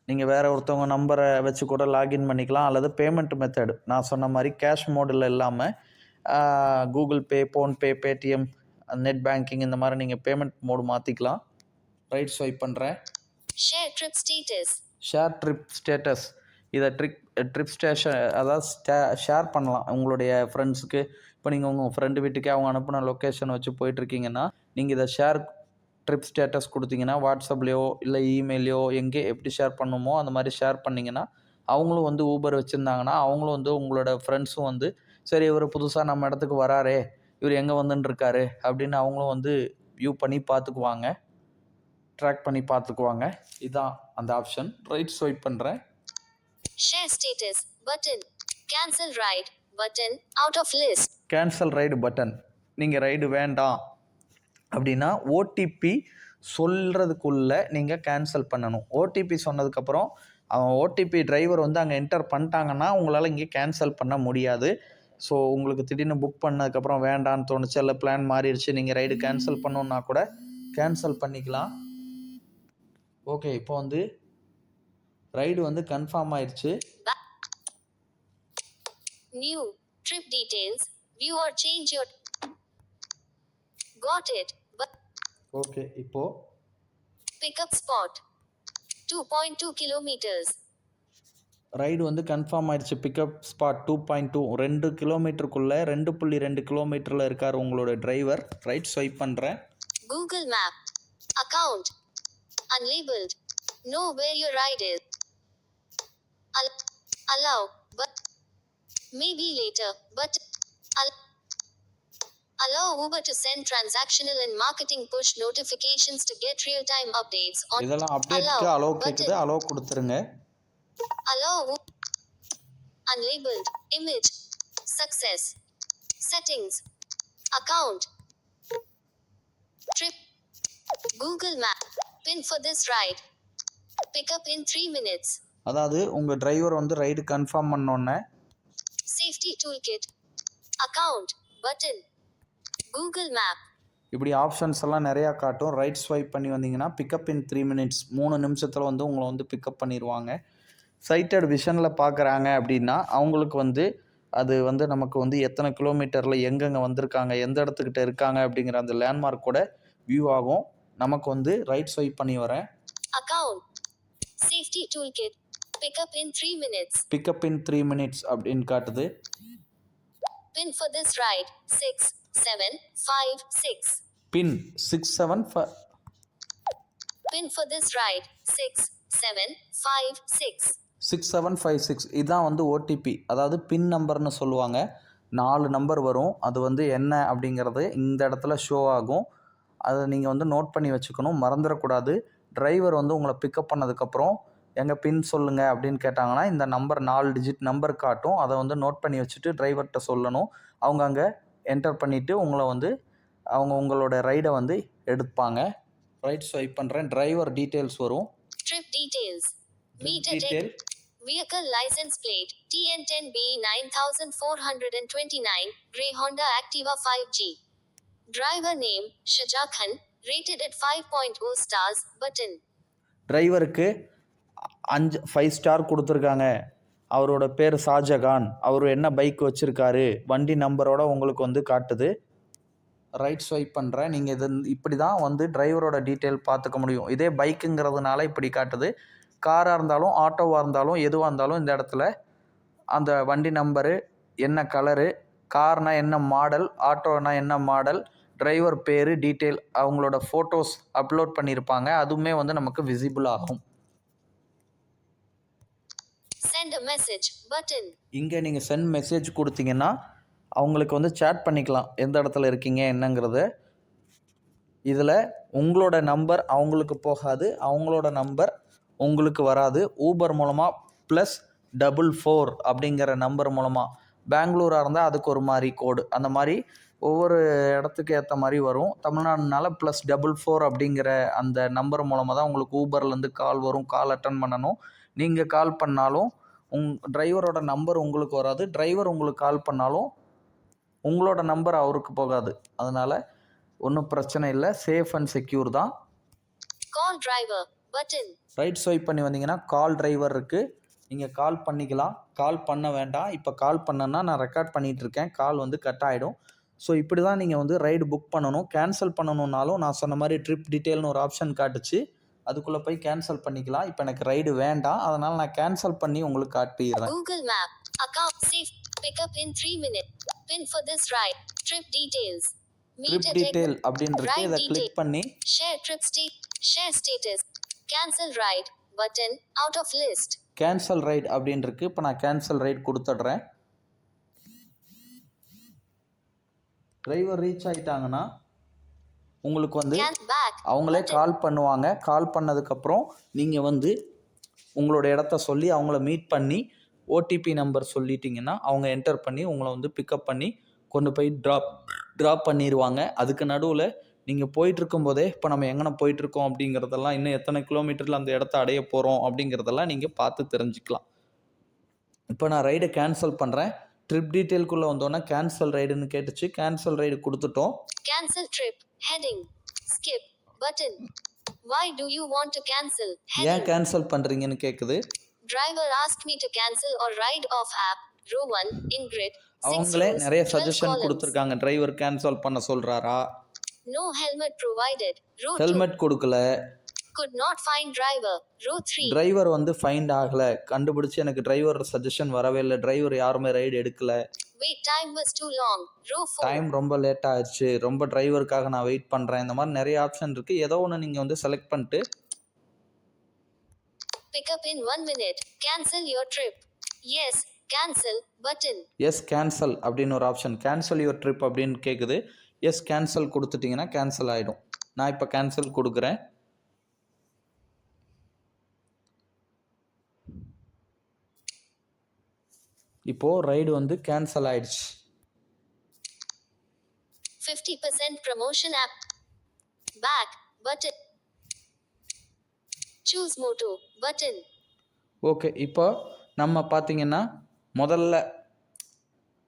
நீங்கள் வேறு ஒருத்தவங்க நம்பரை வச்சு கூட லாகின் பண்ணிக்கலாம், அல்லது பேமெண்ட் மெத்தட் நான் சொன்ன மாதிரி கேஷ் மோடில் இல்லாமல் Google Pay, PhonePe, Paytm, net banking இந்த மாதிரி நீங்கள் பேமெண்ட் மோடு மாற்றிக்கலாம். ரைட் ஸ்வைப் பண்ணுறேன். Share trip status. Share trip status, இதை ட்ரிப் ஸ்டேஷன் அதாவது ஷேர் பண்ணலாம் உங்களுடைய ஃப்ரெண்ட்ஸுக்கு. இப்போ நீங்கள் உங்கள் ஃப்ரெண்டு வீட்டுக்கே அவங்க அனுப்பின லொக்கேஷன் வச்சு போயிட்டுருக்கீங்கன்னா நீங்கள் இதை ஷேர் ட்ரிப் ஸ்டேட்டஸ் கொடுத்தீங்கன்னா வாட்ஸ்அப்லேயோ இல்லை இமெயிலையோ எங்கே எப்படி ஷேர் பண்ணுமோ அந்த மாதிரி ஷேர் பண்ணிங்கன்னா அவங்களும் வந்து ஊபர் வச்சுருந்தாங்கன்னா அவங்களும் வந்து உங்களோட ஃப்ரெண்ட்ஸும் வந்து சரி இவர் புதுசாக நம்ம இடத்துக்கு வராரே, இவர் எங்கே வந்துட்டுருக்காரு அப்படின்னு அவங்களும் வந்து வியூ பண்ணி பார்த்துக்குவாங்க, ட்ராக் பண்ணி பார்த்துக்குவாங்க. இதுதான் அந்த ஆப்ஷன். ரைட் ஸ்வைப் பண்ணுறேன். Share status button. Cancel ride button out of list. Cancel ride button. நீங்கள் ரைடு வேண்டாம் அப்படின்னா ஓடிபி சொல்கிறதுக்குள்ளே நீங்கள் கேன்சல் பண்ணணும். ஓடிபி சொன்னதுக்கப்புறம் அவன் ஓடிபி டிரைவர் வந்து அங்கே என்டர் பண்ணிட்டாங்கன்னா உங்களால் இங்கே கேன்சல் பண்ண முடியாது. ஸோ உங்களுக்கு திடீர்னு புக் பண்ணதுக்கப்புறம் வேண்டான்னு தோணுச்சு, இல்லை பிளான் மாறிடுச்சு, நீங்கள் ரைடு கேன்சல் பண்ணணுன்னா கூட கேன்சல் பண்ணிக்கலாம். ஓகே, இப்போ வந்து ரைடு வந்து கன்ஃபார்ம் ஆயிடுச்சு. New trip details. View or change your. Got it. But okay, இப்போது pickup spot 2.2 kilometers. ரைடு வந்து கன்ஃபார்ம் ஆயிடுச்சு. பிக்கப் ஸ்பாட் 2.2, 2 கிலோமீட்டருக்குள்ளே 2.2 கிலோமீட்டரில் இருக்கார் உங்களோட டிரைவர். ரைட் ஸ்வைப் பண்ணுறேன். Google Map. Account. Unlabeled. Know where your ride is. Allow. But. Maybe later. But. Allow Uber to send transactional and marketing push notifications to get real-time updates on. இதெல்லாம் அப்டேட்க்கு அலோ கேட்குது, அலோ கொடுத்துருங்க. Allow. Unlabeled. Image. Success. Settings. Account. Trip. Google Map. Pin for this ride. Pick up in 3 minutes. அதாவது உங்கள் டிரைவர் வந்து ரைடு கன்ஃபார்ம் பண்ணோன்னே Safety toolkit. Account. Button. Google Map. இப்படி ஆப்ஷன்ஸ் எல்லாம் நிறையா காட்டும். ரைட் ஸ்வைப் பண்ணி வந்தீங்கன்னா பிக்கப் இன் 3 minutes, 3 நிமிஷத்தில் வந்து உங்களை வந்து பிக்கப் பண்ணிடுவாங்க. சைட்டட் விஷனில் பார்க்குறாங்க அப்படின்னா அவங்களுக்கு வந்து அது வந்து நமக்கு வந்து எத்தனை கிலோமீட்டரில் எங்கெங்கே வந்திருக்காங்க, எந்த இடத்துக்கிட்ட இருக்காங்க அப்படிங்கிற அந்த லேண்ட்மார்க் கூட வியூ ஆகும். நமக்கு வந்து ரைட் ஸ்வைப் பண்ணி வரேன். Account. Safety toolkit. Pick up in 3 minutes. Pickup in 3 minutes அப்படின்னு காட்டுது. Pin for this ride 6756. Bin 6756. Pin for this ride 6756. 6756 இதுதான் வந்து ஓடிபி, அதாவது பின் நம்பர்னு சொல்லுவாங்க. 4 நம்பர் வரும், அது வந்து என்ன அப்படிங்கிறது இந்த இடத்துல ஷோ ஆகும். அதை நீங்கள் வந்து நோட் பண்ணி வச்சுக்கணும், மறந்துடக்கூடாது. டிரைவர் வந்து உங்களை பிக்கப் பண்ணதுக்கப்புறம் எங்கள் பின் சொல்லுங்கள் அப்படின்னு கேட்டாங்கன்னா இந்த நம்பர் 4 டிஜிட் நம்பர் காட்டும். அதை வந்து நோட் பண்ணி வச்சுட்டு டிரைவர்கிட்ட சொல்லணும். அவங்க அங்கே என்டர் பண்ணிவிட்டு உங்களை வந்து உங்களோட ரைடை வந்து எடுப்பாங்க. ரைட் ஸ்வைப் பண்ணுறேன். டிரைவர் டீட்டெயில்ஸ் வரும். Trip details. Meter detail. Vehicle license plate TN10B 9429 Grey Honda Activa 5G. Driver name Shajaa Khan. Rated at 5.0 stars. Button. டிரைவருக்கு 5 ஸ்டார் கொடுத்துருக்காங்க. அவரோட பேர் ஷாஜகான். அவர் என்ன பைக் வச்சுருக்காரு, வண்டி நம்பரோட உங்களுக்கு வந்து காட்டுது. ரைட் ஸ்வைப் பண்ணுறேன். நீங்கள் இது இப்படி தான் வந்து டிரைவரோட டீட்டெயில் பார்த்துக்க முடியும். இதே பைக்குங்கிறதுனால இப்படி காட்டுது. காராக இருந்தாலும் ஆட்டோவாக இருந்தாலும் எதுவாக இருந்தாலும் இந்த இடத்துல அந்த வண்டி நம்பரு, என்ன கலரு, கார்னா என்ன மாடல், ஆட்டோனா என்ன மாடல், டிரைவர் பேர், டீட்டெயில், அவங்களோட ஃபோட்டோஸ் அப்லோட் பண்ணியிருப்பாங்க. அதுவுமே வந்து நமக்கு விசிபிள் ஆகும். Send a message button. இங்கே நீங்கள் சென்ட் மெசேஜ் கொடுத்தீங்கன்னா அவங்களுக்கு வந்து சேட் பண்ணிக்கலாம் எந்த இடத்துல இருக்கீங்க என்னங்கிறத. இதில் உங்களோட நம்பர் அவங்களுக்கு போகாது, அவங்களோட நம்பர் உங்களுக்கு வராது. ஊபர் மூலமாக +44 அப்படிங்கிற நம்பர் மூலமாக, பெங்களூராக இருந்தால் அதுக்கு ஒரு மாதிரி கோடு, அந்த மாதிரி ஒவ்வொரு இடத்துக்கு ஏற்ற மாதிரி வரும். தமிழ்நாடுனால +44 அப்படிங்கிற அந்த நம்பர் மூலமாக தான் உங்களுக்கு ஊபர்லேருந்து கால் வரும். கால் அட்டன் பண்ணணும். நீங்கள் கால் பண்ணாலும் டிரைவரோட நம்பர் உங்களுக்கு வராது. டிரைவர் உங்களுக்கு கால் பண்ணாலும் உங்களோட நம்பர் அவருக்கு போகாது. அதனால் ஒன்றும் பிரச்சனை இல்லை, சேஃப் அண்ட் செக்யூர் தான். Call driver button. Right swipe பண்ணி வந்தீங்கன்னா கால் டிரைவர் இருக்குது, நீங்கள் கால் பண்ணிக்கலாம். கால் பண்ண வேண்டாம், இப்போ கால் பண்ணேன்னா நான் ரெக்கார்ட் பண்ணிகிட்ருக்கேன், கால் வந்து கட் ஆகிடும். ஸோ இப்படி தான் நீங்கள் வந்து ரைடு புக் பண்ணணும். கேன்சல் பண்ணணுன்னாலும் நான் சொன்ன மாதிரி ட்ரிப் டீட்டெயில்னு ஒரு ஆப்ஷன் காட்டுச்சு, அதுக்குள்ளே போய் கேன்சல் பண்ணிக்கலாம். இப்போ எனக்கு ரைடு வேண்டாம், அதனால் நான் கேன்சல் பண்ணி உங்களுக்கு காட்டிடுறேன். Google Map. Account safe. Pick up in 3 minutes. Pin for this ride. Trip details. Meet trip at detail அப்படின்னு இருக்கு, இதை கிளிக் பண்ணி Share trip share status. Cancel ride button. Out of list. Cancel right அப்படின்னு இருக்கு. இப்போ நான் கேன்சல் ரைட் கொடுத்துட்றேன். டிரைவர் ரீச் ஆகிட்டாங்கன்னா உங்களுக்கு வந்து அவங்களே கால் பண்ணுவாங்க. கால் பண்ணதுக்கப்புறம் நீங்கள் வந்து உங்களோட இடத்த சொல்லி அவங்கள மீட் பண்ணி ஓடிபி நம்பர் சொல்லிட்டீங்கன்னா அவங்க என்டர் பண்ணி உங்களை வந்து பிக்கப் பண்ணி கொண்டு போய் ட்ராப் பண்ணிடுவாங்க. அதுக்கு நடுவில் நீங்கள் போயிட்டுருக்கும்போதே இப்போ நம்ம எங்கே போயிட்டுருக்கோம் அப்படிங்கிறதெல்லாம், இன்னும் எத்தனை கிலோமீட்டரில் அந்த இடத்த அடைய போகிறோம் அப்படிங்கிறதெல்லாம் நீங்கள் பார்த்து தெரிஞ்சுக்கலாம். இப்போ நான் ரைடை கேன்சல் பண்ணுறேன். ட்ரிப் டீட்டெயிலுக்குள்ளே வந்தோன்னா கேன்சல் ரைடுன்னு கேட்டுச்சு, கேன்சல் ரைடு கொடுத்துட்டோம். Cancel trip heading. Skip button. Why do you want to cancel? ஏன் கேன்சல் பண்ணுறீங்கன்னு கேட்குது. Driver asked me to cancel or ride off app. Row 1 in grid. அவங்களே நிறைய சஜஷன் கொடுத்துருக்காங்க. டிரைவர் கேன்சல் பண்ண சொல்கிறாரா, No helmet provided. Row 2 helmet கொடுக்கல, could not find driver. Row 3 driver வந்து ஃபைண்ட் ஆகலை, கண்டுபிடிச்சி எனக்கு டிரைவர் சஜஷன் வரவே இல்லை, டிரைவர் யாருமே ரைடு எடுக்கல, wait time was too long. Row 4 time ரொம்ப லேட் ஆயிடுச்சு, ரொம்ப டிரைவருக்காக நான் வெயிட் பண்ணுறேன். இந்த மாதிரி நிறைய ஆப்ஷன் இருக்குது. ஏதோ ஒன்று நீங்கள் வந்து செலக்ட் பண்ணிட்டு pick up in 1 minute. Cancel your trip. Yes, cancel button. Yes cancel அப்படின்னு ஒரு ஆப்ஷன், கேன்சல் யுவர் ட்ரிப் அப்படின்னு கேட்குது. எஸ் கேன்சல் கொடுத்துட்டிங்கன்னா கேன்சல் ஆகிடும். நான் இப்போ கேன்சல் கொடுக்குறேன். இப்போது ரைடு வந்து கேன்சல் ஆயிடுச்சு. 50% promotion app. Back button. Choose Moto button. Okay, இப்போ நம்ம பார்த்திங்கன்னா முதல்ல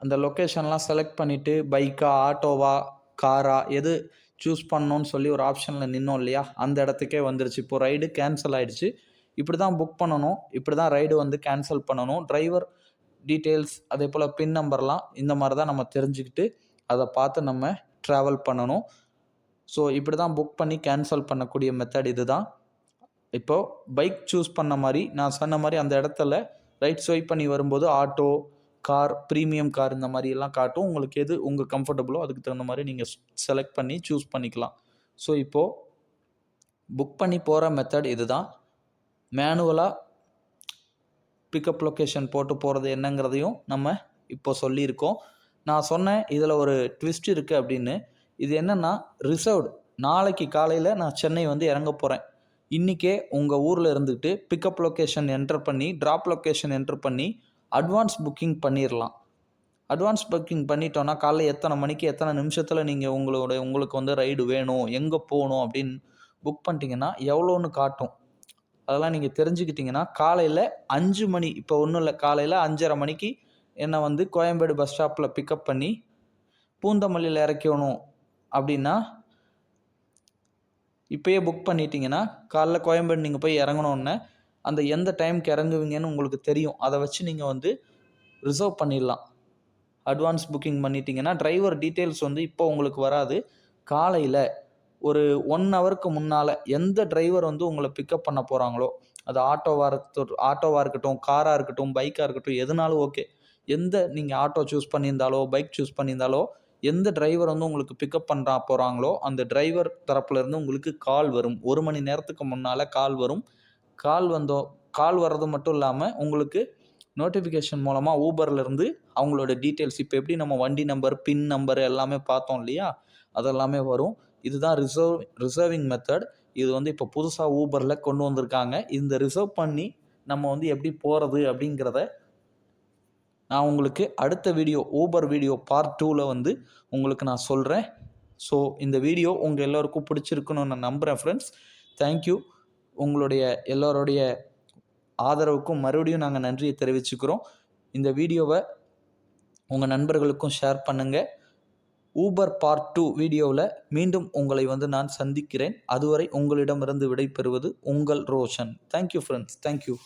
அந்த லொக்கேஷன்லாம் செலக்ட் பண்ணிவிட்டு பைக்கா ஆட்டோவா காரா எது சூஸ் பண்ணணும்னு சொல்லி ஒரு ஆப்ஷனில் நின்னோம் இல்லையா, அந்த இடத்துக்கே வந்துருச்சு. இப்போது ரைடு கேன்சல் ஆகிடுச்சு. இப்படி தான் புக் பண்ணணும், இப்படி தான் ரைடு வந்து கேன்சல் பண்ணணும். டிரைவர் டீட்டெயில்ஸ் அதே போல் பின் நம்பர்லாம் இந்த மாதிரி தான் நம்ம தெரிஞ்சுக்கிட்டு அதை பார்த்து நம்ம ட்ராவல் பண்ணணும். ஸோ இப்படி தான் புக் பண்ணி கேன்சல் பண்ணக்கூடிய மெத்தட் இது தான். இப்போது பைக் சூஸ் பண்ண மாதிரி நான் சொன்ன மாதிரி அந்த இடத்துல ரைட் ஸ்வைப் பண்ணி வரும்போது ஆட்டோ, கார், ப்ரீமியம் கார் இந்த மாதிரி எல்லாம் காட்டும். உங்களுக்கு எது உங்கள் கம்ஃபர்டபுளோ அதுக்கு தகுந்த மாதிரி நீங்கள் செலக்ட் பண்ணி சூஸ் பண்ணிக்கலாம். ஸோ இப்போது புக் பண்ணி போகிற மெத்தட் இது தான். மேனுவலாக பிக்கப் லொக்கேஷன் போட்டு போகிறது என்னங்கிறதையும் நம்ம இப்போ சொல்லியிருக்கோம். நான் சொன்னேன் இதில் ஒரு ட்விஸ்ட் இருக்குது அப்படின்னு. இது என்னென்னா ரிசர்வ்டு. நாளைக்கு காலையில் நான் சென்னை வந்து இறங்க போகிறேன். இன்றைக்கே உங்கள் ஊரில் இருந்துக்கிட்டு பிக்கப் லொக்கேஷன் என்டர் பண்ணி ட்ராப் லொக்கேஷன் என்டர் பண்ணி அட்வான்ஸ் புக்கிங் பண்ணிடலாம். அட்வான்ஸ் புக்கிங் பண்ணிட்டோன்னா காலைல எத்தனை மணிக்கு எத்தனை நிமிஷத்தில் நீங்கள் உங்களுக்கு வந்து ரைடு வேணும், எங்கே போகணும் அப்படின்னு புக் பண்ணிட்டீங்கன்னா எவ்வளோன்னு காட்டும். அதெல்லாம் நீங்கள் தெரிஞ்சுக்கிட்டிங்கன்னா காலையில் 5 மணி, இப்போ ஒன்றும் இல்லை, காலையில் 5:30 மணிக்கு என்னை வந்து கோயம்பேடு பஸ் ஸ்டாப்பில் பிக்கப் பண்ணி பூந்தமல்லியில் இறக்கணும் அப்படின்னா இப்போயே புக் பண்ணிட்டீங்கன்னா காலைல கோயம்பேடு நீங்கள் போய் இறங்கணுன்னே அந்த எந்த டைமுக்கு இறங்குவீங்கன்னு உங்களுக்கு தெரியும். அதை வச்சு நீங்கள் வந்து ரிசர்வ் பண்ணிடலாம். அட்வான்ஸ் புக்கிங் பண்ணிட்டீங்கன்னா டிரைவர் டீட்டெயில்ஸ் வந்து இப்போ உங்களுக்கு வராது. காலையில் ஒரு 1 ஹவருக்கு முன்னால் எந்த டிரைவர் வந்து உங்களை பிக்கப் பண்ண போகிறாங்களோ, அது ஆட்டோவாக இருக்கட்டும், காராக இருக்கட்டும், பைக்காக இருக்கட்டும், எதுனாலும் ஓகே, எந்த நீங்கள் ஆட்டோ சூஸ் பண்ணியிருந்தாலோ பைக் சூஸ் பண்ணியிருந்தாலோ எந்த டிரைவர் வந்து உங்களுக்கு பிக்கப் பண்ணுறா போகிறாங்களோ அந்த டிரைவர் தரப்புலேருந்து உங்களுக்கு கால் வரும். 1 மணி நேரத்துக்கு முன்னால் கால் வரும். கால் வர்றது மட்டும் இல்லாமல் உங்களுக்கு நோட்டிஃபிகேஷன் மூலமாக ஊபர்லேருந்து அவங்களோட டீட்டெயில்ஸ் இப்போ எப்படி நம்ம வண்டி நம்பர் பின் நம்பர் எல்லாமே பார்த்தோம் இல்லையா, அதெல்லாமே வரும். இதுதான் ரிசர்விங் மெத்தட். இது வந்து இப்போ புதுசாக ஊபரில் கொண்டு வந்திருக்காங்க. இந்த ரிசர்வ் பண்ணி நம்ம வந்து எப்படி போகிறது அப்படிங்கிறத நான் உங்களுக்கு அடுத்த வீடியோ ஊபர் வீடியோ பார்ட் 2ல் வந்து உங்களுக்கு நான் சொல்கிறேன். ஸோ இந்த வீடியோ உங்கள் எல்லோருக்கும் பிடிச்சிருக்குன்னு நான் நம்புகிறேன் ஃப்ரெண்ட்ஸ். தேங்க்யூ. உங்களுடைய எல்லோருடைய ஆதரவுக்கும் மறுபடியும் நாங்கள் நன்றியை தெரிவிச்சுக்கிறோம். இந்த வீடியோவை உங்கள் நண்பர்களுக்கும் ஷேர் பண்ணுங்கள். ஊபர் பார்ட் 2 வீடியோவில் மீண்டும் உங்களை வந்து நான் சந்திக்கிறேன். அதுவரை உங்களிடமிருந்து விடைபெறுவது உங்கள் ரோஷன். Thank you friends. தேங்க்யூ.